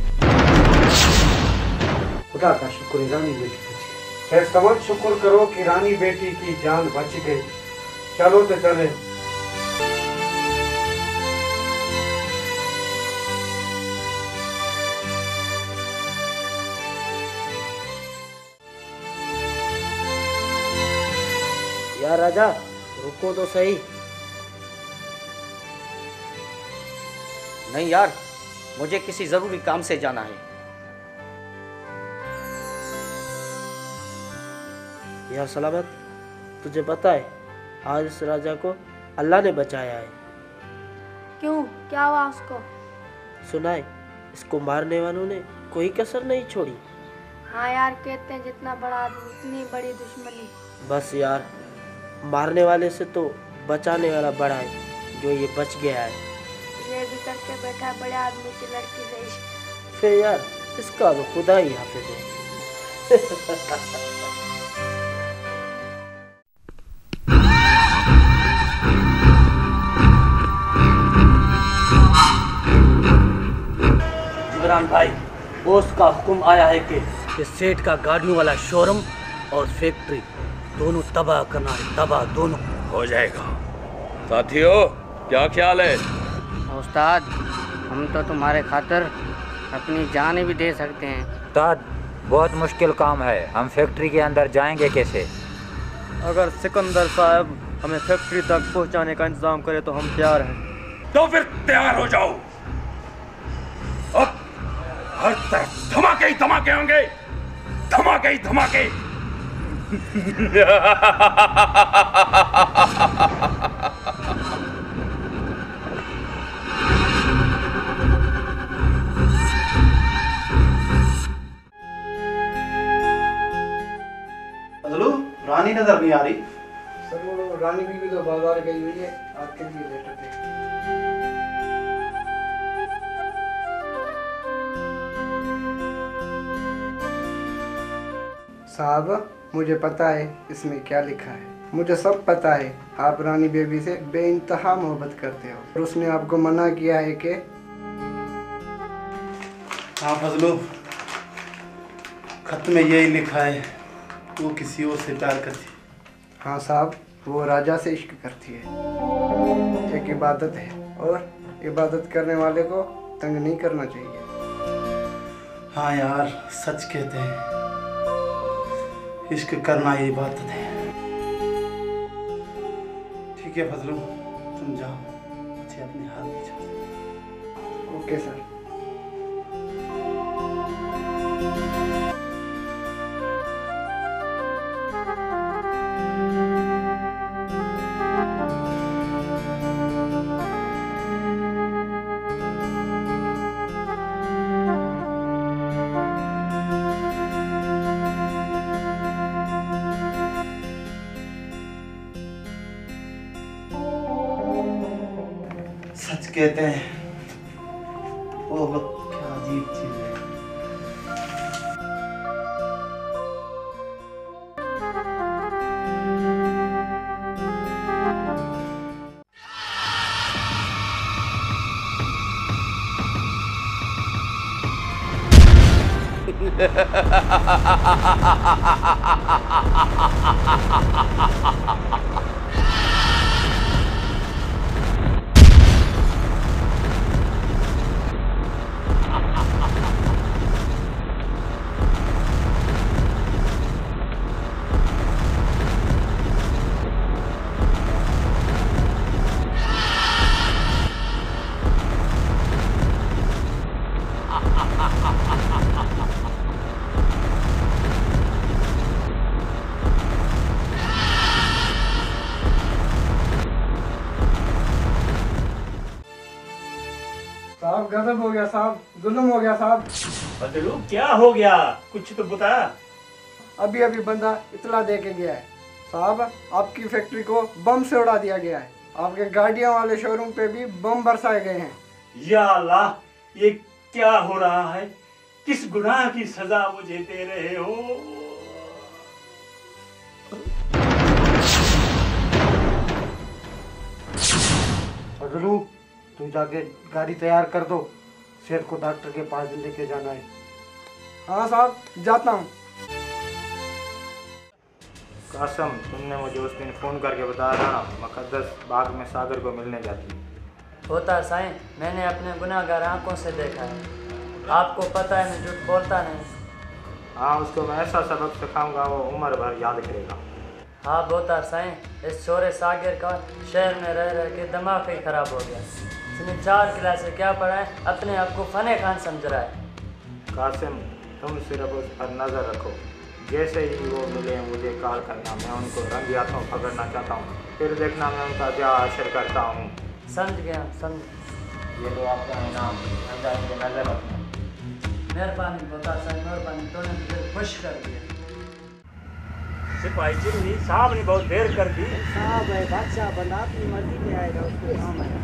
खुदा का शुक्र है, रानी बेटी बच गई। सेठ समन शुक्र करो कि रानी बेटी की जान बच गई। चलो तो चले। यार राजा रुको तो सही। नहीं यार, मुझे किसी जरूरी काम से जाना है। यार सलामत, तुझे पता है आज इस राजा को अल्लाह ने बचाया है। क्यों, क्या हुआ उसको? सुना है इसको मारने वालों ने कोई कसर नहीं छोड़ी। हाँ यार, कहते हैं जितना बड़ा आदमी उतनी बड़ी दुश्मनी। बस यार, मारने वाले से तो बचाने वाला बड़ा है जो ये बच गया है। ये भी करके बैठा बड़े आदमी की लड़की से इश्क। फिर यार इसका तो खुदा ही हाफिज है। इमरान भाई, बोस का हुक्म आया है कि सेठ का गाड़ियों वाला शोरूम और फैक्ट्री दोनों तबाह करना है, तबाह दोनों। हो जाएगा। साथियों, क्या ख्याल है? उस्ताद, हम तो तुम्हारे खातिर अपनी जान भी दे सकते हैं। उस्ताद, बहुत मुश्किल काम है, हम फैक्ट्री के अंदर जाएंगे कैसे? अगर सिकंदर साहब हमें फैक्ट्री तक पहुंचाने का इंतजाम करे तो हम तैयार हैं। तो फिर तैयार हो जाओ। अब हर तरफ धमाके ही धमाके होंगे, धमाके ही धमाके। रानी नजर नहीं आ रही। सर वो रानी बीवी तो बाजार गई हुई है, आपके लिए लेटर थे। साहब, मुझे पता है इसमें क्या लिखा है, मुझे सब पता है। आप रानी बेबी से बेइंतहा मोहब्बत करते हो और उसने आपको मना किया है कि। हाँ फजलो, खत में यही लिखा है, वो किसी और से प्यार करती है। हाँ साहब, वो राजा से इश्क करती है। एक इबादत है और इबादत करने वाले को तंग नहीं करना चाहिए। हाँ यार, सच कहते हैं, इश्क करना ये इबादत है। ठीक है फजलो, तुम जाओ, मुझे अपने हाथ में जाओ। Okay sir. सच कहते हैं, वो क्या अजीब चीज है। साहब गजब हो गया साहब, जुल्म हो गया साहब। बदलू क्या हो गया, कुछ तो बता। अभी अभी बंदा इतला दे के गया है साहब, आपकी फैक्ट्री को बम से उड़ा दिया गया है। आपके गाड़ियों वाले शोरूम पे भी बम बरसाए गए हैं। या अल्लाह, ये क्या हो रहा है? किस गुनाह की सजा मुझे दे रहे हो? बदलू, तुम जाके गाड़ी तैयार कर दो, शेर को डॉक्टर के पास लेके जाना है। हाँ साहब, जाता हूँ। कासम, तुमने मुझे उस दिन फ़ोन करके बताया था मुकद्दस बाग में सागर को मिलने जाती। होता साईं, मैंने अपने गुनाहगार आंखों से देखा है। आपको पता है मैं झूठ बोलता नहीं। हाँ, उसको मैं ऐसा सबक सिखाऊंगा वो उम्र भर याद करेगा। हाँ बोता साईं, इस शोरे सागर का शहर में रह रह के दिमाग ही खराब हो गया। इसने 4 क्लासें क्या पढ़ा है, अपने आप को फने खान समझ रहा है। कासिम, तुम सिर्फ उस पर नज़र रखो, जैसे ही वो मिले मुझे कॉल करना, मैं उनको रंग हाथों पकड़ना चाहता हूँ, फिर देखना मैं उनका क्या असर करता हूँ। समझ गया, समझ। ये लो आपका इनाम, नज़र रखना। मेहरबानी बोता साईं, मेहरबानी, तूने मुझे खुश कर दिया। सिपाही चिमनी साहब ने बहुत देर कर दी। साहब है बादशाह, बंदा अपनी मर्जी में आएगा, उसको काम है।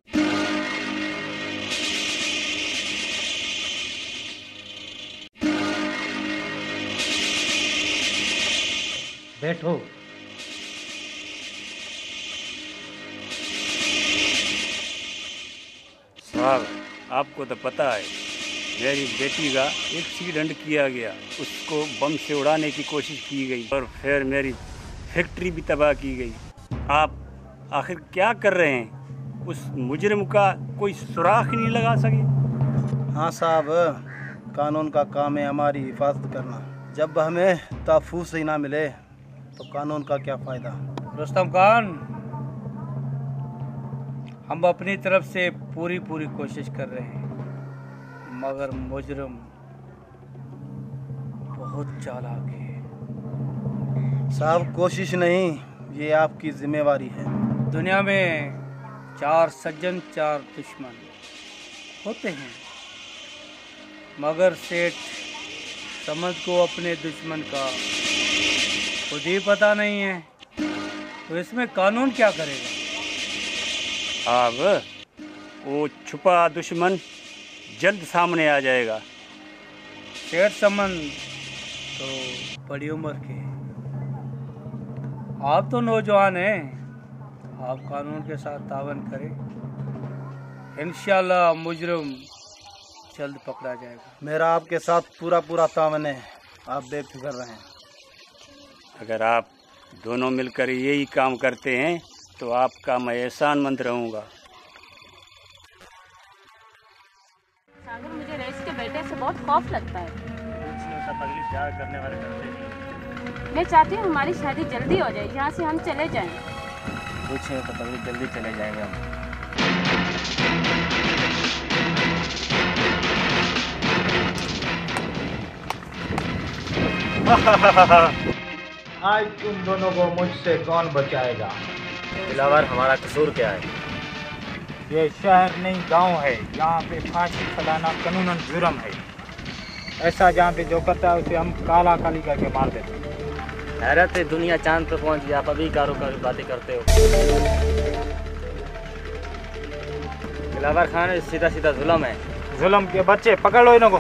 बैठो। साहब, आपको तो पता है मेरी बेटी का एक्सीडेंट किया गया, उसको बम से उड़ाने की कोशिश की गई और फिर मेरी फैक्ट्री भी तबाह की गई। आप आखिर क्या कर रहे हैं? उस मुजरिम का कोई सुराख नहीं लगा सके? हाँ साहब, कानून का काम है हमारी हिफाजत करना। जब हमें तहफ़्फ़ुज़ ही ना मिले तो कानून का क्या फ़ायदा। रुस्तम खान, हम अपनी तरफ से पूरी कोशिश कर रहे हैं, मगर मुजरिम बहुत चालाक है। साहब, कोशिश नहीं, ये आपकी जिम्मेवारी है। दुनिया में 4 सज्जन 4 दुश्मन होते हैं, मगर सेठ समझ को अपने दुश्मन का खुद ही पता नहीं है, तो इसमें कानून क्या करेगा? अब वो छुपा दुश्मन जल्द सामने आ जाएगा। सेठ समन तो बड़ी उम्र के, आप तो नौजवान हैं, आप कानून के साथ तावन करें, इंशाल्लाह मुजरिम जल्द पकड़ा जाएगा। मेरा आपके साथ पूरा तावन है, आप बेफिक्र रहें। अगर आप दोनों मिलकर यही काम करते हैं तो आपका मैं एहसानमंद रहूँगा। सागर, मुझे रेस के बेटे से बहुत खौफ लगता है। पगली प्यार करने वाले करते नहीं। मैं चाहती हूँ हमारी शादी जल्दी हो जाए, यहाँ से हम चले जाएं। कुछ नहीं तो पगली, जल्दी चले जाएंगे हम। आज तुम दोनों को मुझसे कौन बचाएगा? दिलावर, हमारा कसूर क्या है? ये शहर नहीं गांव है, यहाँ पे फांसी चलाना कानूनन जुर्म है। ऐसा जहाँ पे जो करता है उसे हम काला काली करके मार देते हैं। हैरत है, दुनिया चांद पे पहुँच गई, आप अभी कारोबार की बातें करते हो। दिलावर खान, सीधा सीधा जुल्म है। जुल्म के बच्चे, पकड़ लो इन्हों को।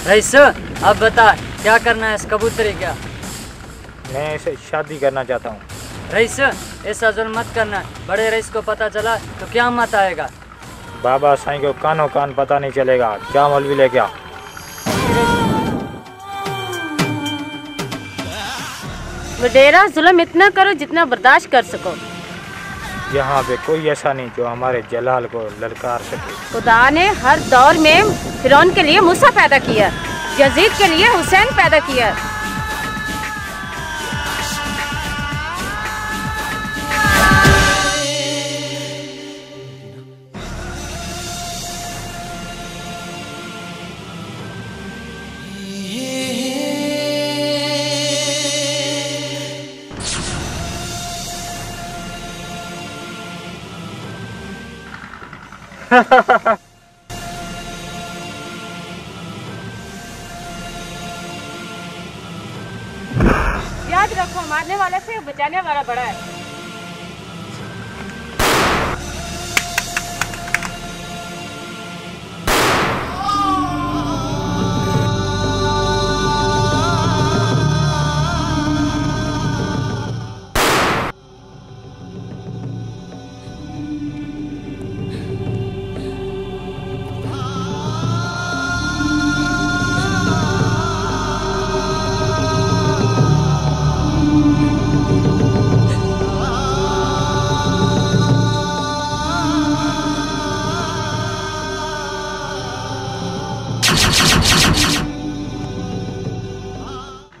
रईस अब बता क्या करना है इस कबूतरी का? मैं इसे शादी करना चाहता हूँ। रईस ऐसा जुल्म मत करना, बड़े रईस को पता चला तो क्या मत आएगा। बाबा साईं को कानो कान पता नहीं चलेगा। क्या मौलवी ले क्या? वडेरा जुल्म इतना करो जितना बर्दाश्त कर सको। यहाँ पे कोई ऐसा नहीं जो हमारे जलाल को ललकार सके। खुदा ने हर दौर में फिरौन के लिए मूसा पैदा किया, यजीद के लिए हुसैन पैदा किया। याद रखो, मारने वाले से बचाने वाला बड़ा है।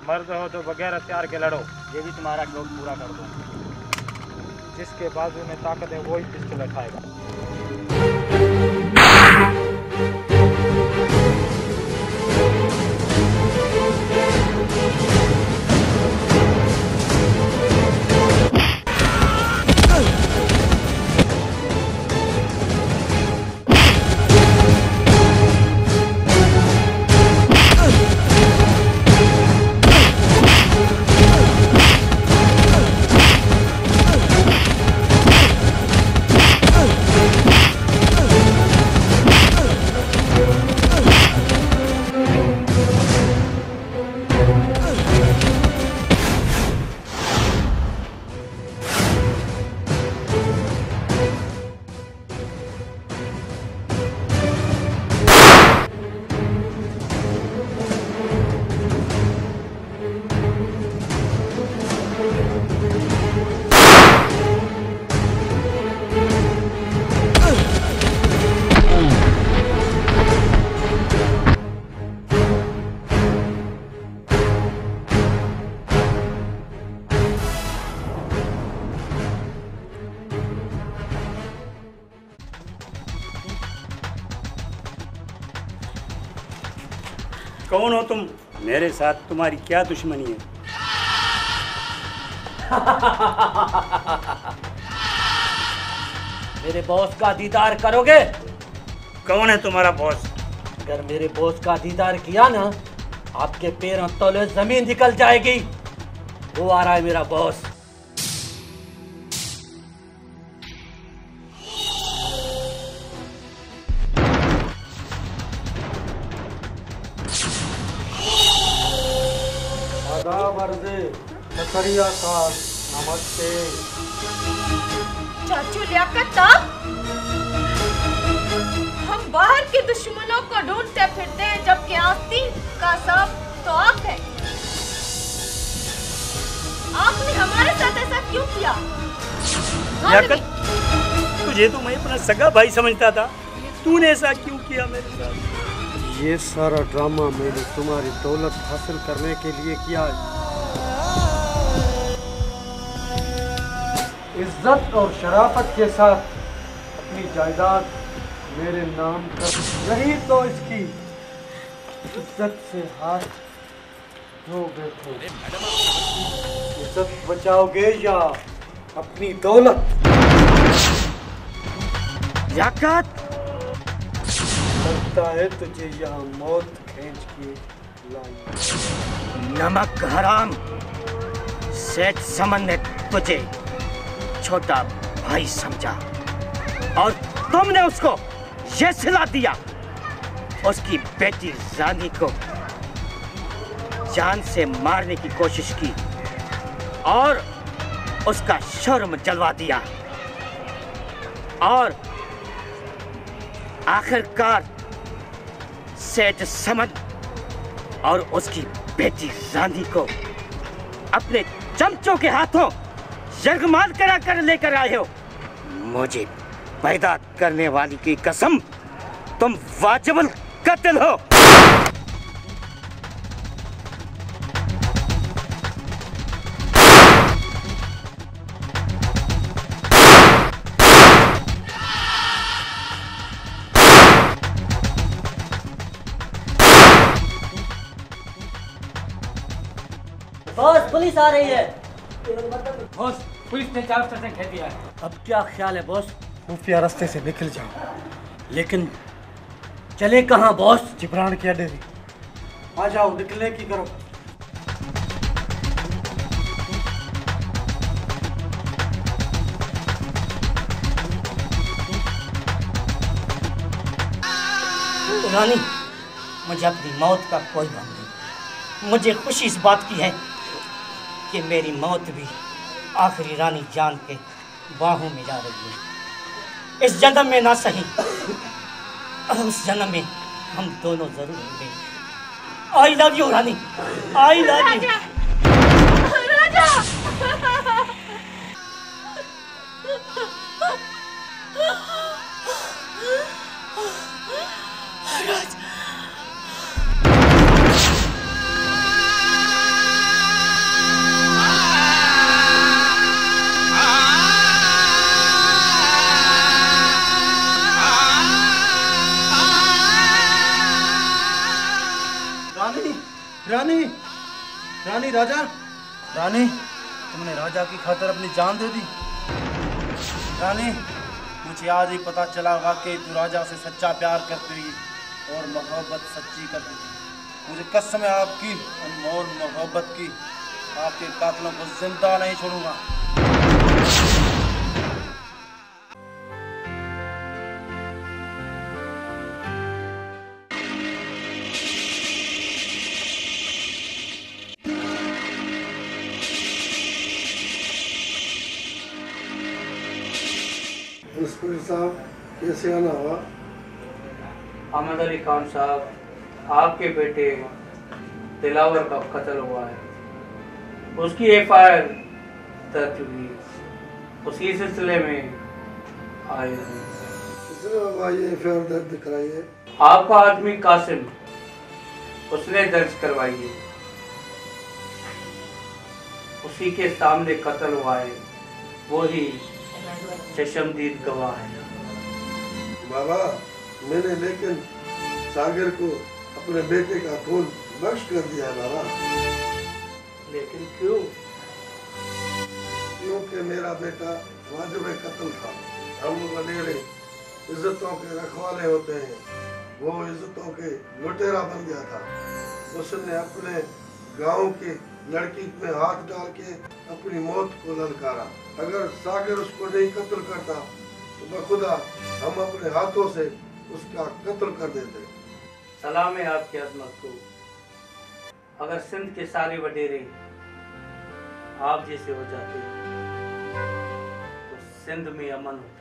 मर्द हो तो बगैर हथियार के लड़ो। ये भी तुम्हारा शौक पूरा कर दो। जिसके बाजू में ताकत है वही पिस्टल उठाएगा। कौन हो तुम? मेरे साथ तुम्हारी क्या दुश्मनी है? मेरे बॉस का दीदार करोगे? कौन है तुम्हारा बॉस? अगर मेरे बॉस का दीदार किया ना, आपके पैरों तले जमीन निकल जाएगी। वो आ रहा है मेरा बॉस। नमस्ते चाचू लियाकत साहब, हम बाहर के दुश्मनों को ढूंढते फिरते हैं, जबकि आस्तीन का सब तो आप है। आपने हमारे साथ ऐसा क्यों किया? लियाकत, तुझे तो मैं अपना सगा भाई समझता था, तूने ऐसा क्यों किया मेरे साथ? ये सारा ड्रामा मैंने तुम्हारी दौलत हासिल करने के लिए किया है। इज्जत और शराफत के साथ अपनी जायदाद मेरे नाम कर, यही तो इसकी इज्जत से हाथ धो बैठो। इज्जत बचाओगे या अपनी दौलत? लियाकत, लगता है तुझे यहाँ मौत खींच के लाई। नमक हराम, सेठ समन ने तुझे छोटा भाई समझा और तुमने उसको ये सिला दिया उसकी बेटी रानी को जान से मारने की कोशिश की और उसका शर्म जलवा दिया और आखिरकार सेठ समद और उसकी बेटी रानी को अपने चमचों के हाथों यरगमाल करा कर लेकर आए हो। मुझे पैदा करने वाली की कसम, तुम वाजिबुल कत्ल हो। बॉस पुलिस आ रही है। बॉस पुलिस ने 4 स्टेशन घेर दिया है। अब क्या ख्याल है बॉस? खुफिया रास्ते से निकल जाओ। लेकिन चले कहाँ बॉस? जिब्रान की अड्डे से। आ जाओ, निकलने की करो। रानी, मुझे अपनी मौत का कोई गम नहीं। मुझे खुशी इस बात की है कि मेरी मौत भी आखिरी रानी जान के बाहों में जा रही है। इस जन्म में ना सही, उस जन्म में हम दोनों जरूर होंगे। I love you Rani, I love you. Rani, Rani Raja, Rani तुमने राजा की खातिर अपनी जान दे दी। रानी, मुझे आज ही पता चला वाकई तू राजा से सच्चा प्यार करती और मोहब्बत सच्ची करती थी। मुझे कसम है आपकी अनमोल मोहब्बत की, आपके कातिलों को जिंदा नहीं छोड़ूंगा। इंस्पेक्टर साहब, कैसे आना हुआ? अहमद अली खान साहब, आपके बेटे दिलावर का कत्ल हुआ है। उसकी FIR दर्ज हुई, उसी सिलसिले में आए हैं। ये FIR दर्ज कराइए। आपका आदमी कासिम, उसने दर्ज करवाई है। उसी के सामने कत्ल हुआ है, वही चशमदीद गवाह है। बाबा, मैंने लेकिन सागर को अपने बेटे का खून बख्श कर दिया बाबा। लेकिन क्यों? क्योंकि मेरा बेटा वाजिब कत्ल था। हम वडेरे इज्जतों के रखवाले होते हैं, वो इज्जतों के लुटेरा बन गया था। उसने अपने गांव की लड़की में हाथ डाल के अपनी मौत को ललकारा। अगर सागर उसको नहीं कत्ल करता तो बखुदा हम अपने हाथों से उसका कत्ल कर देते। सलाम है आपकी अजमत को। अगर सिंध के सारे वडेरे आप जैसे हो जाते तो सिंध में अमन होता।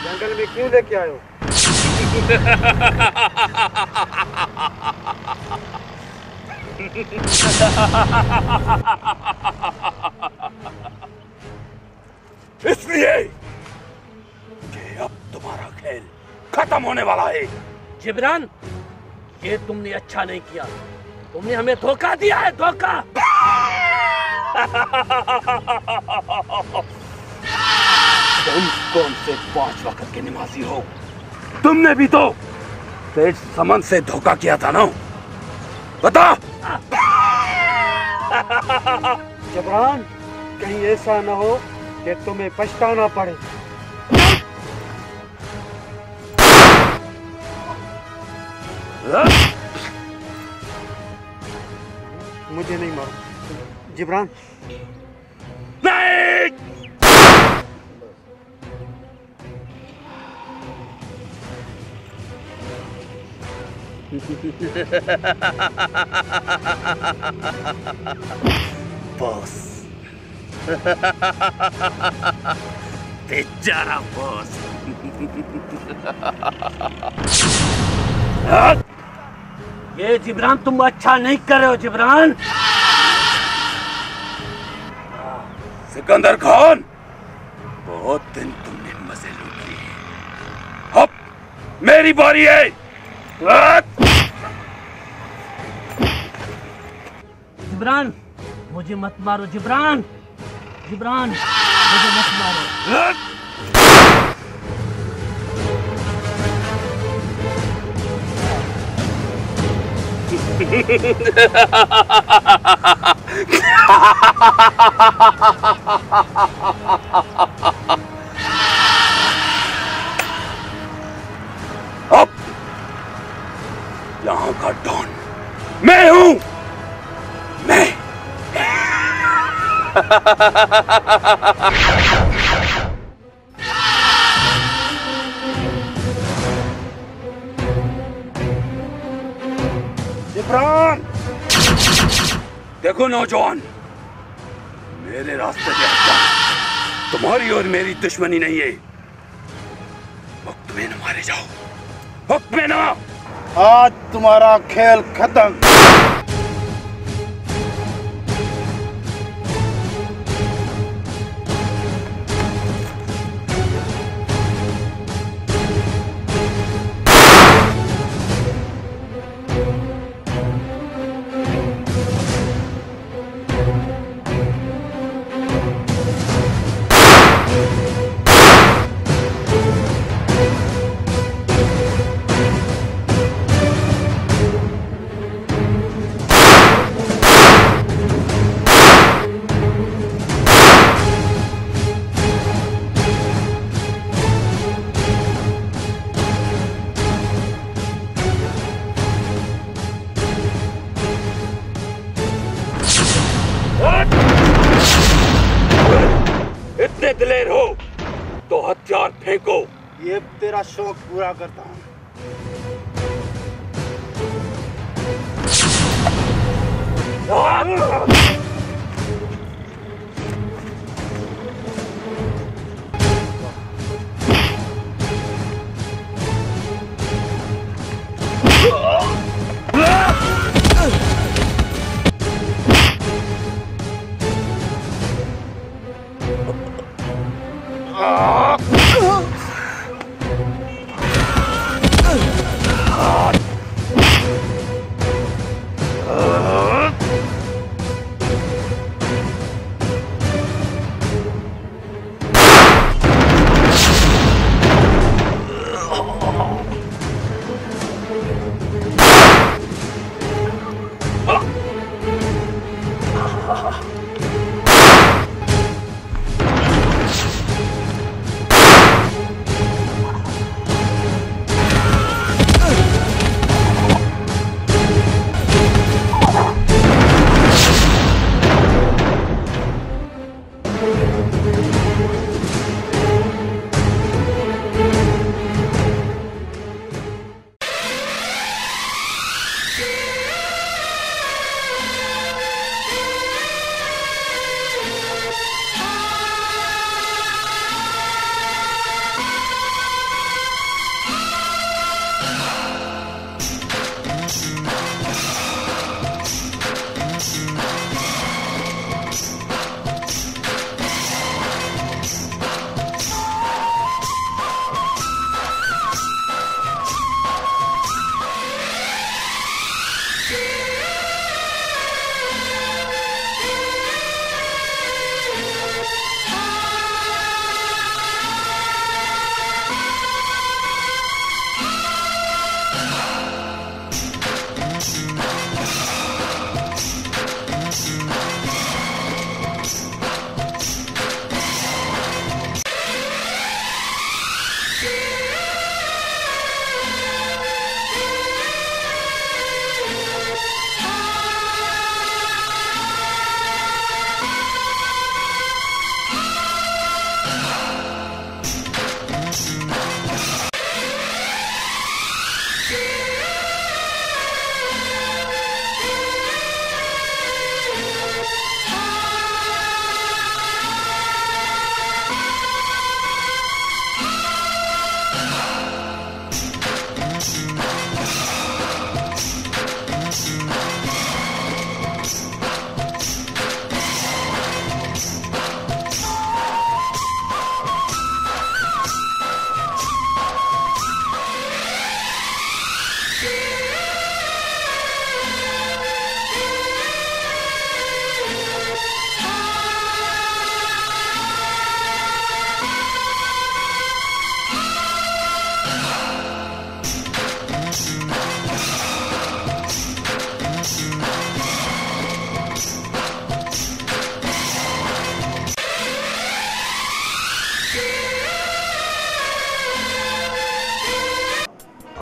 जंगल में क्यों लेके आए हो? इसलिए कि अब तुम्हारा खेल खत्म होने वाला है। जिब्रान, ये तुमने अच्छा नहीं किया। तुमने हमें धोखा दिया है, धोखा। तुम कौन से 5 वक्त के नमाजी हो? तुमने भी तो सेठ समन से धोखा किया था ना? बता। जबरान, कहीं ऐसा न हो कि तुम्हें पछताना पड़े। मुझे नहीं मारो जिब्रान। नहीं। बॉस। बेचारा बॉस। ये जिब्रान, तुम अच्छा नहीं कर रहे हो जिब्रान। सिकंदर खान, बहुत दिन तुमने मजे लूट लिए। अब मेरी बारी है। जिब्रान, मुझे मत मारो जिब्रान। जिब्रान, मुझे मत मारो। अब यहाँ का डॉन मैं हूँ। मैं जिब्रान, देखो नौजवान, मेरे रास्ते पे हट जाओ। तुम्हारी और मेरी दुश्मनी नहीं है। वक्त में न मारे जाओ, वक्त में ना। आज तुम्हारा खेल खत्म। इतने दिलेर हो तो हथियार फेंको। ये तेरा शौक पूरा करता हूँ।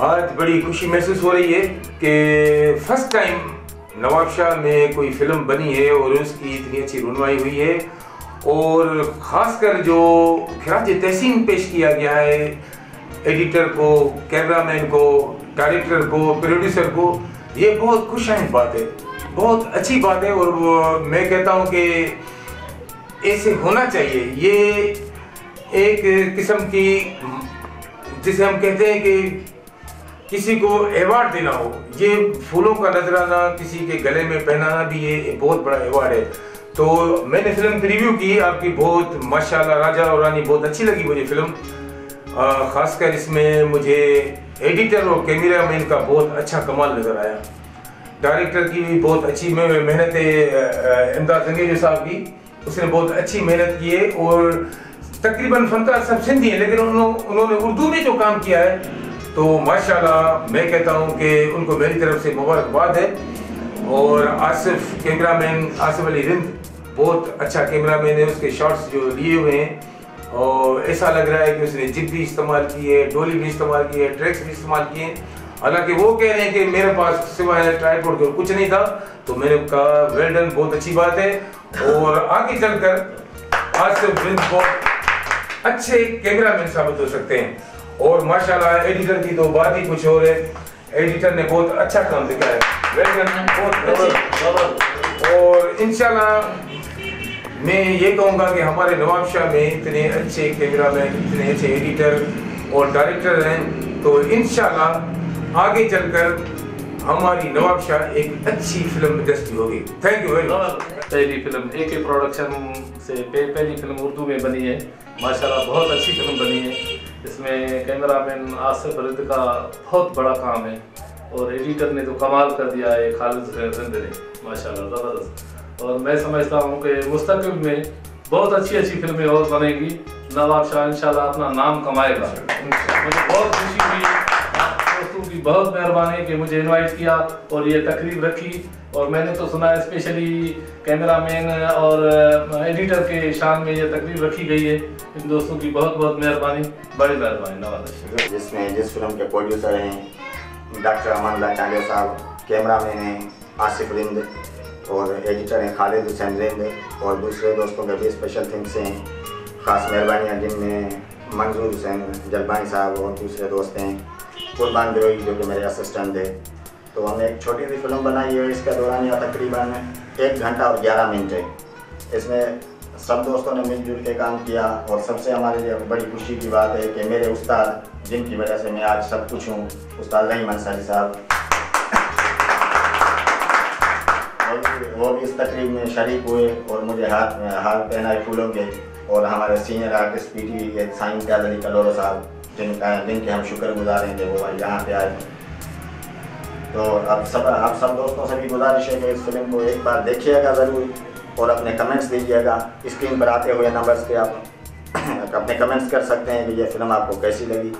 आज बड़ी खुशी महसूस हो रही है कि फर्स्ट टाइम नवाब शाह में कोई फिल्म बनी है और उसकी इतनी अच्छी रुनवाई हुई है, और ख़ासकर जो खराज तहसीन पेश किया गया है एडिटर को, कैमरामैन को, डायरेक्टर को, प्रोड्यूसर को, ये बहुत खुशाइन बात है, बहुत अच्छी बात है। और मैं कहता हूँ कि ऐसे होना चाहिए। ये एक किस्म की, जिसे हम कहते हैं कि किसी को अवार्ड देना हो, ये फूलों का नजराना किसी के गले में पहनाना भी ये बहुत बड़ा अवार्ड है। तो मैंने फिल्म की रिव्यू की आपकी, बहुत माशाल्लाह राजा और रानी बहुत अच्छी लगी मुझे फिल्म। खासकर इसमें मुझे एडिटर और कैमरामैन का बहुत अच्छा कमाल नजर आया। डायरेक्टर की भी बहुत अच्छी मेहनत है, इमदाद जंगेजी साहब की, उसने बहुत अच्छी मेहनत की है। और तकरीबन फनकार सब सिंधी है, लेकिन उन्होंने उर्दू में जो काम किया है तो माशाल्लाह मैं कहता हूँ कि उनको मेरी तरफ से मुबारकबाद है। और आसिफ कैमरामैन, आसिफ अली रिंद बहुत अच्छा कैमरामैन है, उसके शॉट्स जो लिए हुए हैं और ऐसा लग रहा है कि उसने जिप भी इस्तेमाल की है, डोली भी इस्तेमाल की है, ट्रैक्स भी इस्तेमाल किए हैं। हालांकि वो कह रहे हैं कि मेरे पास सिवाय ट्राइपॉड के कुछ नहीं था, तो मैंने कहा वेल डन, बहुत अच्छी बात है। और आगे चलकर आसिफ रिंद बहुत अच्छे कैमरामैन साबित हो सकते हैं। और माशाल्लाह एडिटर की तो बात ही कुछ और है, एडिटर ने बहुत अच्छा काम दिखाया है, वेल डन, बहुत अच्छी। और इंशाल्लाह मैं ये कहूँगा कि हमारे नवाब शाह में इतने अच्छे कैमरामैन, इतने अच्छे एडिटर और डायरेक्टर हैं, तो इंशाल्लाह आगे चलकर हमारी नवाब शाह एक अच्छी फिल्म इंडस्ट्री होगी। Thank you very much. पहली फिल्म AK प्रोडक्शन से पहली फिल्म उर्दू में बनी है, माशाल्लाह बहुत अच्छी फिल्म बनी है। इसमें कैमरामैन आसिफ रिंद का बहुत बड़ा काम है और एडिटर ने तो कमाल कर दिया है खालिद रिंद ने, माशाल्लाह ज़बरदस्त। और मैं समझता हूँ कि मुस्तक़बिल में बहुत अच्छी अच्छी फिल्में और बनेगी। नवाब शाह इंशाल्लाह अपना नाम कमाएगा। मुझे बहुत खुशी हुई, दोस्तों की बहुत मेहरबानी कि मुझे इनवाइट किया और ये तकरीब रखी। और मैंने तो सुना है स्पेशली कैमरामैन और एडिटर के शान में ये तकरीब रखी गई है। इन दोस्तों की बहुत बहुत मेहरबानी, बड़ी मेहरबानी। नवाज जिसमें जिस फिल्म के प्रोड्यूसर हैं डॉक्टर अमान टांगे साहब, कैमरामैन हैं आसिफ रिंद और एडिटर हैं खालिद हुसैन रिंद, और दूसरे दोस्तों के भी स्पेशल थिंग्स हैं, ख़ास मेहरबानियाँ जिनमें मंजूर हुसैन जलबानी साहब और दूसरे दोस्त हैं, कुर्बान बिरोई जो कि मेरे असिस्टेंट थे। तो हमने एक छोटी सी फिल्म बनाई है, इसका दौरानिया तकरीबन 1 घंटा और 11 मिनट है। इसमें सब दोस्तों ने मिलजुल के काम किया और सबसे हमारे लिए बड़ी खुशी की बात है कि मेरे उस्ताद, जिनकी वजह से मैं आज सब कुछ हूँ, उस्ताद रहीम अंसारी साहब, वो भी इस तकरीब में शरीक हुए और मुझे हाथ पहनाए फूलों के। और हमारे सीनियर आर्टिस्ट PTV के साइन त्याज अली कलोरो साहब, जिनके हम शुक्रगुजार हैं कि वो यहाँ पे आए। तो आप सब दोस्तों से भी गुजारिश है कि इस फिल्म को एक बार देखिएगा ज़रूर और अपने कमेंट्स दीजिएगा। स्क्रीन पर आते हुए नंबर्स पे आप अपने कमेंट्स कर सकते हैं कि ये फिल्म आपको कैसी लगी।